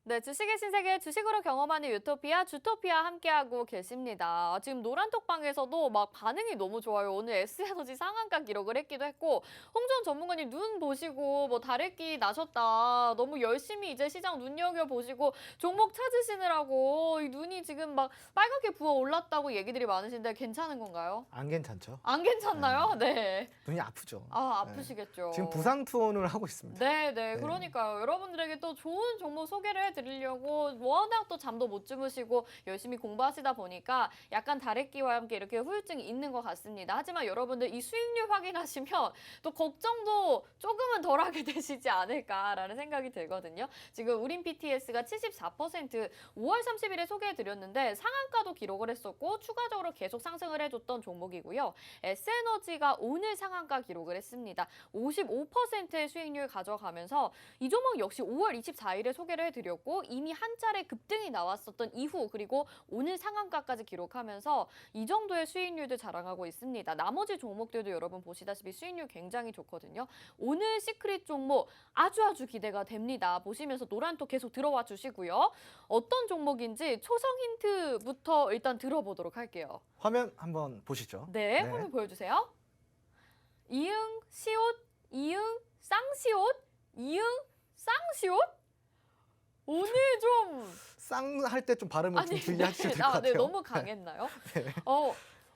네, 주식의 신세계 주식으로 경험하는 유토피아 주토피아 함께하고 계십니다. 지금 노란톡방에서도 막 반응이 너무 좋아요. 오늘 S에너지 상한가 기록을 했기도 했고 홍준 전문가님 눈 보시고 뭐 다래끼 나셨다. 너무 열심히 이제 시장 눈여겨보시고 종목 찾으시느라고 이 눈이 지금 막 빨갛게 부어올랐다고 얘기들이 많으신데 괜찮은 건가요? 안 괜찮죠? 안 괜찮나요? 네. 눈이 아프죠. 아프시겠죠. 지금 부상 투혼을 하고 있습니다. 네. 그러니까요. 여러분들에게 또 좋은 정보 소개를 해드리려고 워낙 또 잠도 못 주무시고 열심히 공부하시다 보니까 약간 다래끼와 함께 이렇게 후유증이 있는 것 같습니다. 하지만 여러분들 이 수익률 확인하시면 또 걱정도 조금은 덜하게 되시지 않을까라는 생각이 들거든요. 지금 우린 PTS가 74% 5월 30일에 소개해드렸는데 상한가도 기록을 했었고 추가적으로 계속 상승을 해줬던 종목이고요. S에너지가 오늘 상한가 기록을 했습니다. 55%의 수익률 가져가면서 이 종목 역시 5월 24일에 소개를 해드렸고 이미 한 차례 급등이 나왔었던 이후 그리고 오늘 상한가까지 기록하면서 이 정도의 수익률도 자랑하고 있습니다. 나머지 종목들도 여러분 보시다시피 수익률 굉장히 좋거든요. 오늘 시크릿 종목 아주 기대가 됩니다. 보시면서 노란톡 계속 들어와 주시고요. 어떤 종목인지 초성 힌트부터 일단 들어보도록 할게요. 화면 한번 보시죠. 네. 화면 보여주세요. 이응, 시옷, 이응, 쌍시옷, 이응, 쌍시옷? 오늘 좀 쌍 할 때 좀 발음을 좀 주의하셔야 될 것 같아요. 네, 너무 강했나요? 네.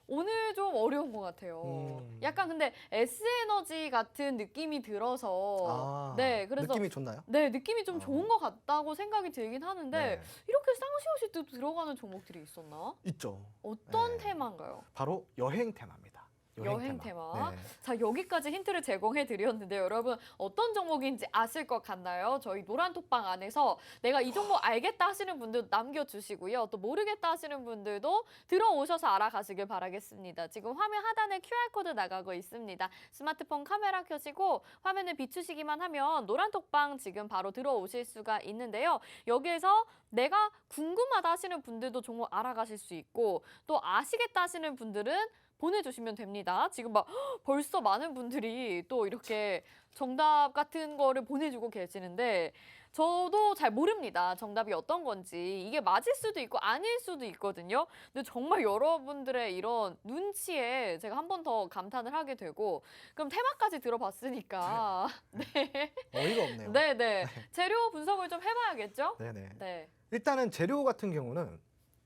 오늘 좀 어려운 것 같아요. 약간 근데 S에너지 같은 느낌이 들어서 네, 그래서 느낌이 좋나요? 네, 느낌이 좀 좋은 것 같다고 생각이 들긴 하는데 네. 이렇게 쌍시옷이 또 들어가는 종목들이 있었나? 있죠. 어떤 네. 테마인가요? 바로 여행 테마입니다. 여행 테마. 네. 자, 여기까지 힌트를 제공해 드렸는데 여러분 어떤 종목인지 아실 것 같나요? 저희 노란톡방 안에서 내가 이 종목 알겠다 하시는 분들 남겨주시고요. 또 모르겠다 하시는 분들도 들어오셔서 알아가시길 바라겠습니다. 지금 화면 하단에 QR코드 나가고 있습니다. 스마트폰 카메라 켜시고 화면을 비추시기만 하면 노란톡방 지금 바로 들어오실 수가 있는데요. 여기에서 내가 궁금하다 하시는 분들도 종목 알아가실 수 있고 또 아시겠다 하시는 분들은 보내주시면 됩니다. 지금 막 벌써 많은 분들이 또 이렇게 정답 같은 거를 보내주고 계시는데 저도 잘 모릅니다. 정답이 어떤 건지. 이게 맞을 수도 있고 아닐 수도 있거든요. 근데 정말 여러분들의 이런 눈치에 제가 한 번 더 감탄을 하게 되고 그럼 테마까지 들어봤으니까 네. 어이가 없네요. 네네. 재료 분석을 좀 해봐야겠죠? 네네. 네. 일단은 재료 같은 경우는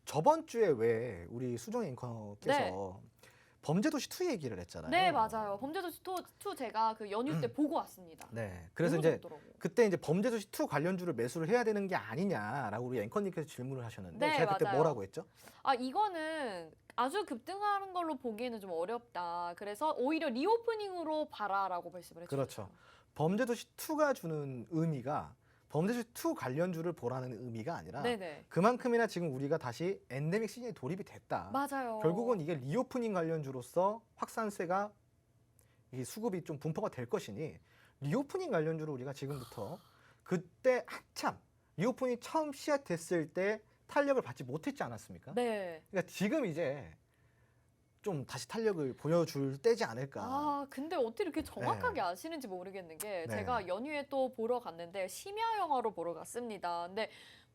저번 주에 왜 우리 수정 앵커께서 범죄도시 2 얘기를 했잖아요. 네, 맞아요. 범죄도시 2 제가 그 연휴 때 보고 왔습니다. 네. 그래서 너무 이제 좋더라고요. 그때 이제 범죄도시 2 관련주를 매수를 해야 되는 게 아니냐라고 우리 앵커님께서 질문을 하셨는데 네, 제가 그때 맞아요. 뭐라고 했죠? 아, 이거는 아주 급등하는 걸로 보기에는 좀 어렵다. 그래서 오히려 리오프닝으로 봐라라고 말씀을 해주셨어요. 그렇죠. 범죄도시 2가 주는 의미가 범죄도시 2 관련주를 보라는 의미가 아니라 네네. 그만큼이나 지금 우리가 다시 엔데믹 시즌에 돌입이 됐다. 맞아요. 결국은 이게 리오프닝 관련주로서 확산세가 이 수급이 좀 분포가 될 것이니 리오프닝 관련주로 우리가 지금부터 그때 한참 리오프닝 처음 시작됐을 때 탄력을 받지 못했지 않았습니까? 네. 그러니까 지금 이제 좀 다시 탄력을 보여줄 때지 않을까. 아, 근데 어떻게 이렇게 정확하게 아시는지 모르겠는 게 네. 제가 연휴에 또 보러 갔는데 심야 영화로 보러 갔습니다. 근데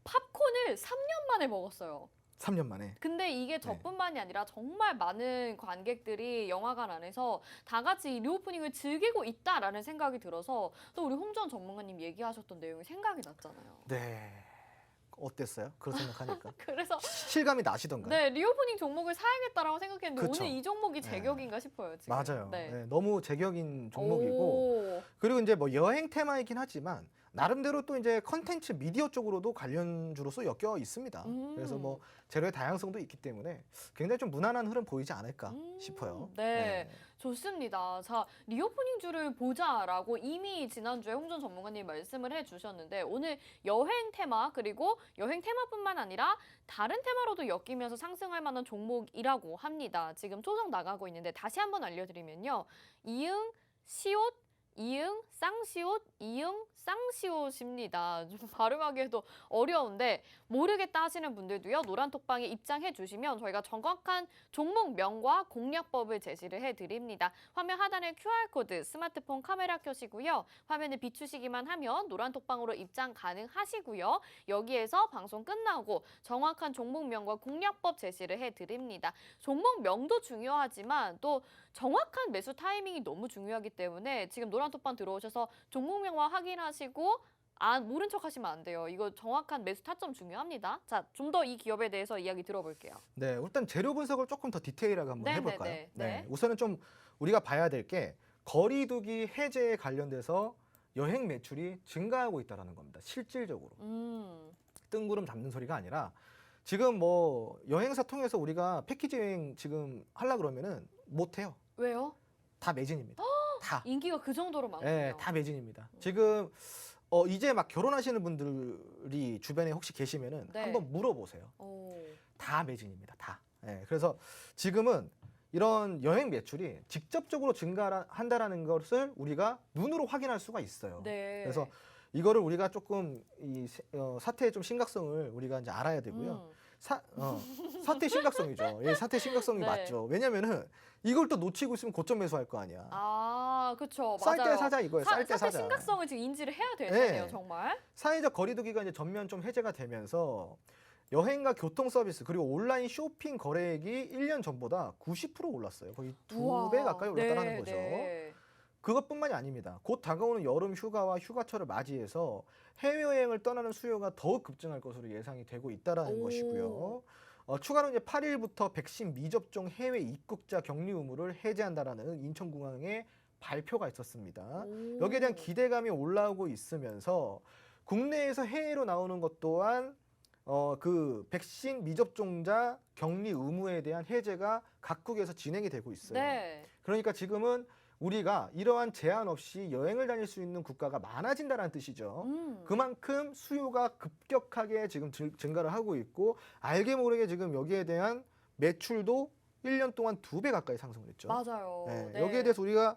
팝콘을 3년 만에 먹었어요. 3년 만에. 근데 이게 저뿐만이 아니라 정말 많은 관객들이 영화관 안에서 다 같이 이 리오프닝을 즐기고 있다라는 생각이 들어서 또 우리 홍전 전문가님 얘기하셨던 내용이 생각이 났잖아요. 네. 어땠어요? 그런 생각하니까. 그래서 실감이 나시던가요? 네, 리오프닝 종목을 사야겠다라고 생각했는데 그쵸. 오늘 이 종목이 네. 제격인가 싶어요. 지금. 맞아요. 네. 네, 너무 제격인 종목이고 오. 그리고 이제 뭐 여행 테마이긴 하지만 나름대로 또 이제 컨텐츠 미디어 쪽으로도 관련주로서 엮여 있습니다. 그래서 뭐 재료의 다양성도 있기 때문에 굉장히 좀 무난한 흐름 보이지 않을까 싶어요. 네. 좋습니다. 자, 리오프닝주를 보자라고 이미 지난주에 홍준 전문가님 말씀을 해주셨는데 오늘 여행 테마 그리고 여행 테마뿐만 아니라 다른 테마로도 엮이면서 상승할 만한 종목이라고 합니다. 지금 초성 나가고 있는데 다시 한번 알려드리면요. 이응, 시옷, 이응, 쌍시옷, 이응, 쌍시옷입니다. 좀 발음하기에도 어려운데 모르겠다 하시는 분들도요. 노란톡방에 입장해 주시면 저희가 정확한 종목명과 공략법을 제시를 해드립니다. 화면 하단에 QR코드, 스마트폰 카메라 켜시고요. 화면을 비추시기만 하면 노란톡방으로 입장 가능하시고요. 여기에서 방송 끝나고 정확한 종목명과 공략법 제시를 해드립니다. 종목명도 중요하지만 또 정확한 매수 타이밍이 너무 중요하기 때문에 지금 노란톡방 들어오셔서 종목명만 확인하시고 모른 척 하시면 안 돼요. 이거 정확한 매수 타점 중요합니다. 자, 좀 더 이 기업에 대해서 이야기 들어볼게요. 네, 일단 재료 분석을 조금 더 디테일하게 한번 네, 해볼까요? 네, 네. 우선은 좀 우리가 봐야 될 게 거리두기 해제에 관련돼서 여행 매출이 증가하고 있다는 겁니다. 실질적으로. 뜬구름 잡는 소리가 아니라 지금 뭐 여행사 통해서 우리가 패키지 여행 지금 하려 그러면은 못 해요. 왜요? 다 매진입니다. 다. 인기가 그 정도로 많군요. 네, 다 매진입니다. 지금 이제 막 결혼하시는 분들이 주변에 혹시 계시면은 네. 한번 물어보세요. 오. 다 매진입니다. 다. 네, 그래서 지금은 이런 여행 매출이 직접적으로 증가한다라는 것을 우리가 눈으로 확인할 수가 있어요. 네. 그래서 이거를 우리가 조금 이 사태의 좀 심각성을 우리가 이제 알아야 되고요. 사태 심각성이죠. 예, 사태 심각성이 네. 맞죠. 왜냐면은 이걸 또 놓치고 있으면 고점 매수할 거 아니야. 아, 그렇죠. 쌀 맞아요. 때 사자 이거예요. 쌀 때 사태 사자. 심각성을 지금 인지를 해야 되네요, 네. 정말. 사회적 거리두기가 이제 전면 좀 해제가 되면서 여행과 교통 서비스 그리고 온라인 쇼핑 거래액이 1년 전보다 90% 올랐어요. 거의 2배 가까이 올랐다는 거죠. 네. 그것뿐만이 아닙니다. 곧 다가오는 여름 휴가와 휴가철을 맞이해서 해외여행을 떠나는 수요가 더욱 급증할 것으로 예상이 되고 있다는 것이고요. 추가로 이제 8일부터 백신 미접종 해외 입국자 격리 의무를 해제한다라는 인천공항의 발표가 있었습니다. 여기에 대한 기대감이 올라오고 있으면서 국내에서 해외로 나오는 것 또한 그 백신 미접종자 격리 의무에 대한 해제가 각국에서 진행이 되고 있어요. 네. 그러니까 지금은 우리가 이러한 제한 없이 여행을 다닐 수 있는 국가가 많아진다는 뜻이죠. 그만큼 수요가 급격하게 지금 증가를 하고 있고 알게 모르게 지금 여기에 대한 매출도 1년 동안 2배 가까이 상승을 했죠. 맞아요. 네, 네. 여기에 대해서 우리가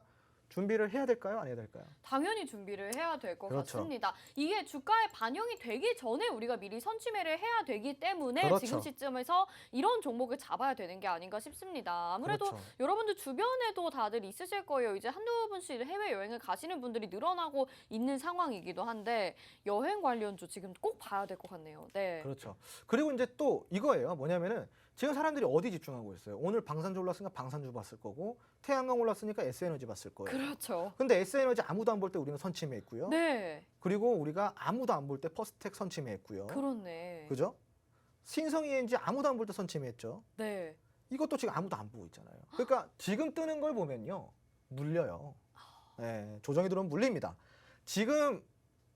준비를 해야 될까요? 안 해야 될까요? 당연히 준비를 해야 될 것 그렇죠. 같습니다. 이게 주가에 반영이 되기 전에 우리가 미리 선취매를 해야 되기 때문에 그렇죠. 지금 시점에서 이런 종목을 잡아야 되는 게 아닌가 싶습니다. 아무래도 그렇죠. 여러분들 주변에도 다들 있으실 거예요. 이제 한두 분씩 해외여행을 가시는 분들이 늘어나고 있는 상황이기도 한데 여행 관련주 지금 꼭 봐야 될 것 같네요. 네. 그렇죠. 그리고 이제 또 이거예요. 뭐냐면은 지금 사람들이 어디 집중하고 있어요? 오늘 방산주 올랐으니까 방산주 봤을 거고 태양광 올랐으니까 S에너지 봤을 거예요. 그렇죠. 근데 S에너지 아무도 안 볼 때 우리는 선침해했고요. 네. 그리고 우리가 아무도 안 볼 때 퍼스텍 선침해했고요. 그렇네. 그죠? 신성ENG 아무도 안 볼 때 선침해했죠. 네. 이것도 지금 아무도 안 보고 있잖아요. 그러니까 지금 뜨는 걸 보면요. 물려요. 네, 조정이 들어오면 물립니다. 지금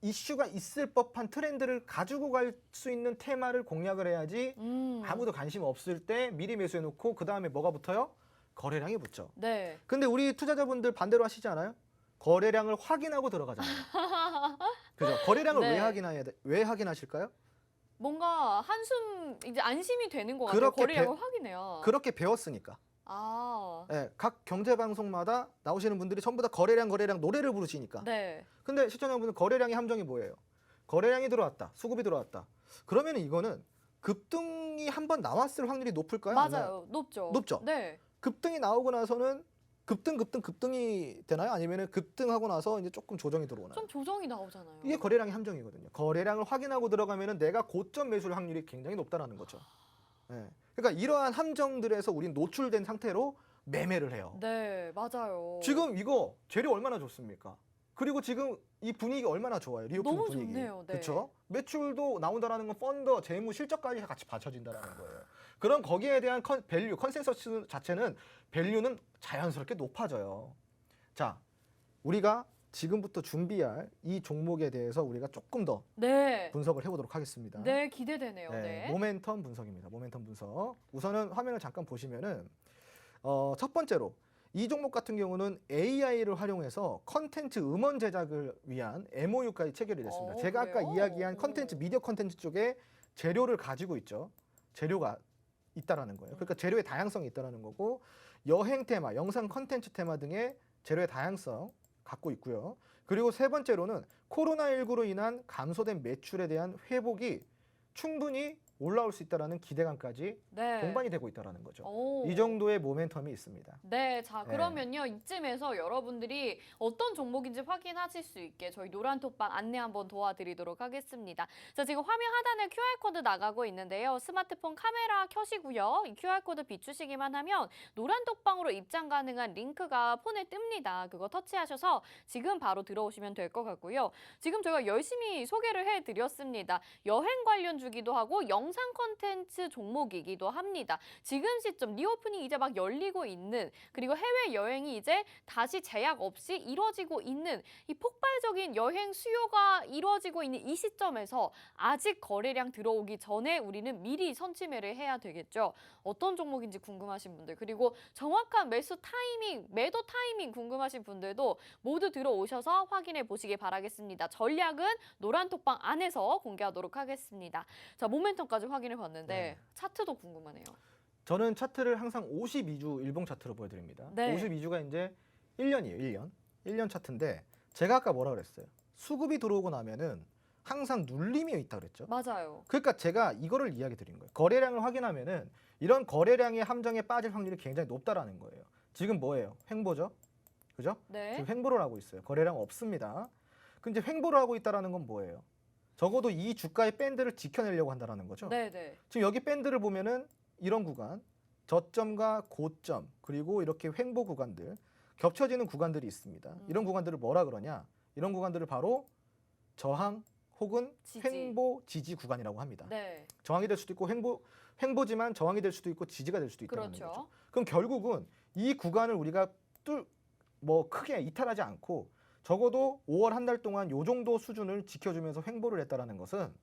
이슈가 있을 법한 트렌드를 가지고 갈 수 있는 테마를 공략을 해야지 아무도 관심 없을 때 미리 매수해 놓고 그 다음에 뭐가 붙어요? 거래량이 붙죠. 네. 근데 우리 투자자분들 반대로 하시지 않아요? 거래량을 확인하고 들어가잖아요. 그죠? 거래량을 네. 왜 확인하실까요? 뭔가 한숨 이제 안심이 되는 것 같아요. 그렇게 거래량을 확인해야. 그렇게 배웠으니까. 아. 예, 각 경제 방송마다 나오시는 분들이 전부 다 거래량 노래를 부르시니까. 네. 근데 시청자분들 거래량의 함정이 뭐예요? 거래량이 들어왔다. 수급이 들어왔다. 그러면 이거는 급등이 한번 나왔을 확률이 높을까요? 아니면 맞아요. 높죠. 높죠? 네. 급등이 나오고 나서는 급등이 되나요? 아니면은 급등하고 나서 이제 조금 조정이 들어오나요? 좀 조정이 나오잖아요. 이게 거래량의 함정이거든요. 거래량을 확인하고 들어가면은 내가 고점 매수를 확률이 굉장히 높다라는 거죠. 예. 그러니까 이러한 함정들에서 우린 노출된 상태로 매매를 해요. 네, 맞아요. 지금 이거 재료 얼마나 좋습니까? 그리고 지금 이 분위기 얼마나 좋아요. 리오프닝 너무 분위기. 좋네요. 네. 그렇죠? 매출도 나온다라는 건 펀더, 재무, 실적까지 같이 받쳐진다라는 거예요. 그럼 거기에 대한 밸류, 컨센서스 자체는 밸류는 자연스럽게 높아져요. 자, 우리가 지금부터 준비할 이 종목에 대해서 우리가 조금 더 네. 분석을 해보도록 하겠습니다. 네, 기대되네요. 네, 네. 모멘텀 분석입니다. 모멘텀 분석. 우선은 화면을 잠깐 보시면은 첫 번째로 이 종목 같은 경우는 AI를 활용해서 컨텐츠 음원 제작을 위한 MOU까지 체결이 됐습니다. 제가 아까 그래요? 이야기한 컨텐츠 미디어 컨텐츠 쪽에 재료를 가지고 있죠. 재료가 있다라는 거예요. 그러니까 재료의 다양성이 있다라는 거고 여행 테마, 영상 컨텐츠 테마 등의 재료의 다양성 갖고 있고요. 그리고 세 번째로는 코로나19로 인한 감소된 매출에 대한 회복이 충분히 올라올 수 있다라는 기대감까지 네. 동반이 되고 있다라는 거죠. 오. 이 정도의 모멘텀이 있습니다. 네, 자 네. 그러면요 이쯤에서 여러분들이 어떤 종목인지 확인하실 수 있게 저희 노란톡방 안내 한번 도와드리도록 하겠습니다. 자 지금 화면 하단에 QR코드 나가고 있는데요. 스마트폰 카메라 켜시고요. 이 QR코드 비추시기만 하면 노란톡방으로 입장 가능한 링크가 폰에 뜹니다. 그거 터치하셔서 지금 바로 들어오시면 될 것 같고요. 지금 저희가 열심히 소개를 해드렸습니다. 여행 관련 주기도 하고 영상 콘텐츠 종목이기도 합니다. 지금 시점 리오프닝 이제 막 열리고 있는 그리고 해외 여행이 이제 다시 제약 없이 이루어지고 있는 이 폭발적인 여행 수요가 이루어지고 있는 이 시점에서 아직 거래량 들어오기 전에 우리는 미리 선취매를 해야 되겠죠. 어떤 종목인지 궁금하신 분들 그리고 정확한 매수 타이밍, 매도 타이밍 궁금하신 분들도 모두 들어오셔서 확인해 보시기 바라겠습니다. 전략은 노란톡방 안에서 공개하도록 하겠습니다. 자 모멘텀까지 확인해 봤는데 네. 차트도 궁금하네요. 저는 차트를 항상 52주 일봉 차트로 보여드립니다. 네. 52주가 이제 1년이에요. 1년. 1년 차트인데 제가 아까 뭐라 그랬어요? 수급이 들어오고 나면은 항상 눌림이 있다 그랬죠. 맞아요. 그러니까 제가 이거를 이야기 드린 거예요. 거래량을 확인하면은 이런 거래량의 함정에 빠질 확률이 굉장히 높다라는 거예요. 지금 뭐예요? 횡보죠? 그죠? 네. 지금 횡보를 하고 있어요. 거래량 없습니다. 근데 횡보를 하고 있다라는 건 뭐예요? 적어도 이 주가의 밴드를 지켜내려고 한다라는 거죠. 네네. 지금 여기 밴드를 보면은 이런 구간, 저점과 고점, 그리고 이렇게 횡보 구간들, 겹쳐지는 구간들이 있습니다. 이런 구간들을 뭐라 그러냐? 이런 구간들을 바로 저항 혹은 지지. 횡보 지지 구간이라고 합니다. 네. 저항이 될 수도 있고 횡보지만 저항이 될 수도 있고 지지가 될 수도 있다는 그렇죠. 거죠. 그럼 결국은 이 구간을 우리가 크게 이탈하지 않고 적어도 5월 한 달 동안 요 정도 수준을 지켜주면서 횡보를 했다라는 것은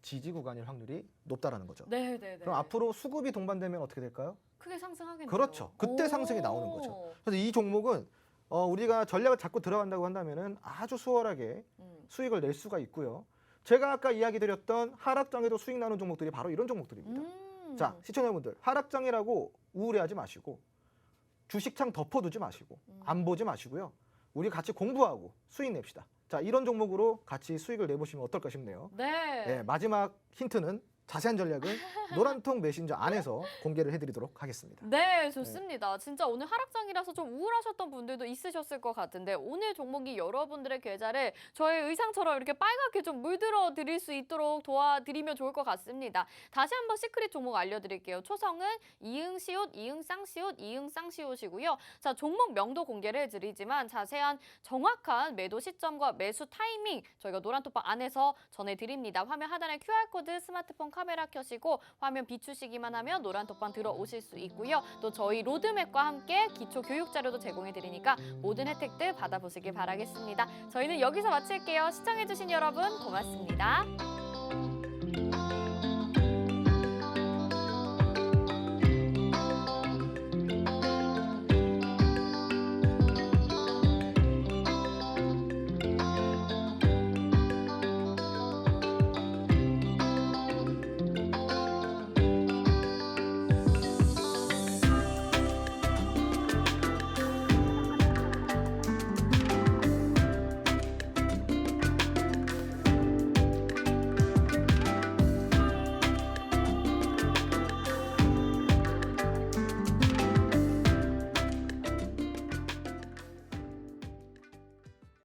지지 구간일 확률이 높다라는 거죠. 네, 네, 네. 그럼 앞으로 수급이 동반되면 어떻게 될까요? 크게 상승하겠네요. 그렇죠. 그때 오. 상승이 나오는 거죠. 그래서 이 종목은 우리가 전략을 잡고 들어간다고 한다면은 아주 수월하게 수익을 낼 수가 있고요. 제가 아까 이야기 드렸던 하락장에도 수익 나는 종목들이 바로 이런 종목들입니다. 자, 시청자분들 하락장이라고 우울해하지 마시고 주식창 덮어두지 마시고 안 보지 마시고요. 우리 같이 공부하고 수익 냅시다. 자, 이런 종목으로 같이 수익을 내보시면 어떨까 싶네요. 네. 네, 마지막 힌트는 자세한 전략은 노란통 메신저 안에서 공개를 해드리도록 하겠습니다. 네, 좋습니다. 진짜 오늘 하락장이라서 좀 우울하셨던 분들도 있으셨을 것 같은데 오늘 종목이 여러분들의 계좌를 저의 의상처럼 이렇게 빨갛게 좀 물들어 드릴 수 있도록 도와드리면 좋을 것 같습니다. 다시 한번 시크릿 종목 알려드릴게요. 초성은 이응시옷, 이응쌍시옷, 이응쌍시옷이고요. 자, 종목명도 공개를 해드리지만 자세한 정확한 매도 시점과 매수 타이밍 저희가 노란톡방 안에서 전해드립니다. 화면 하단에 QR코드 스마트폰 카메라 켜시고 화면 비추시기만 하면 노란톡방 들어오실 수 있고요. 또 저희 로드맵과 함께 기초 교육 자료도 제공해드리니까 모든 혜택들 받아보시길 바라겠습니다. 저희는 여기서 마칠게요. 시청해주신 여러분 고맙습니다.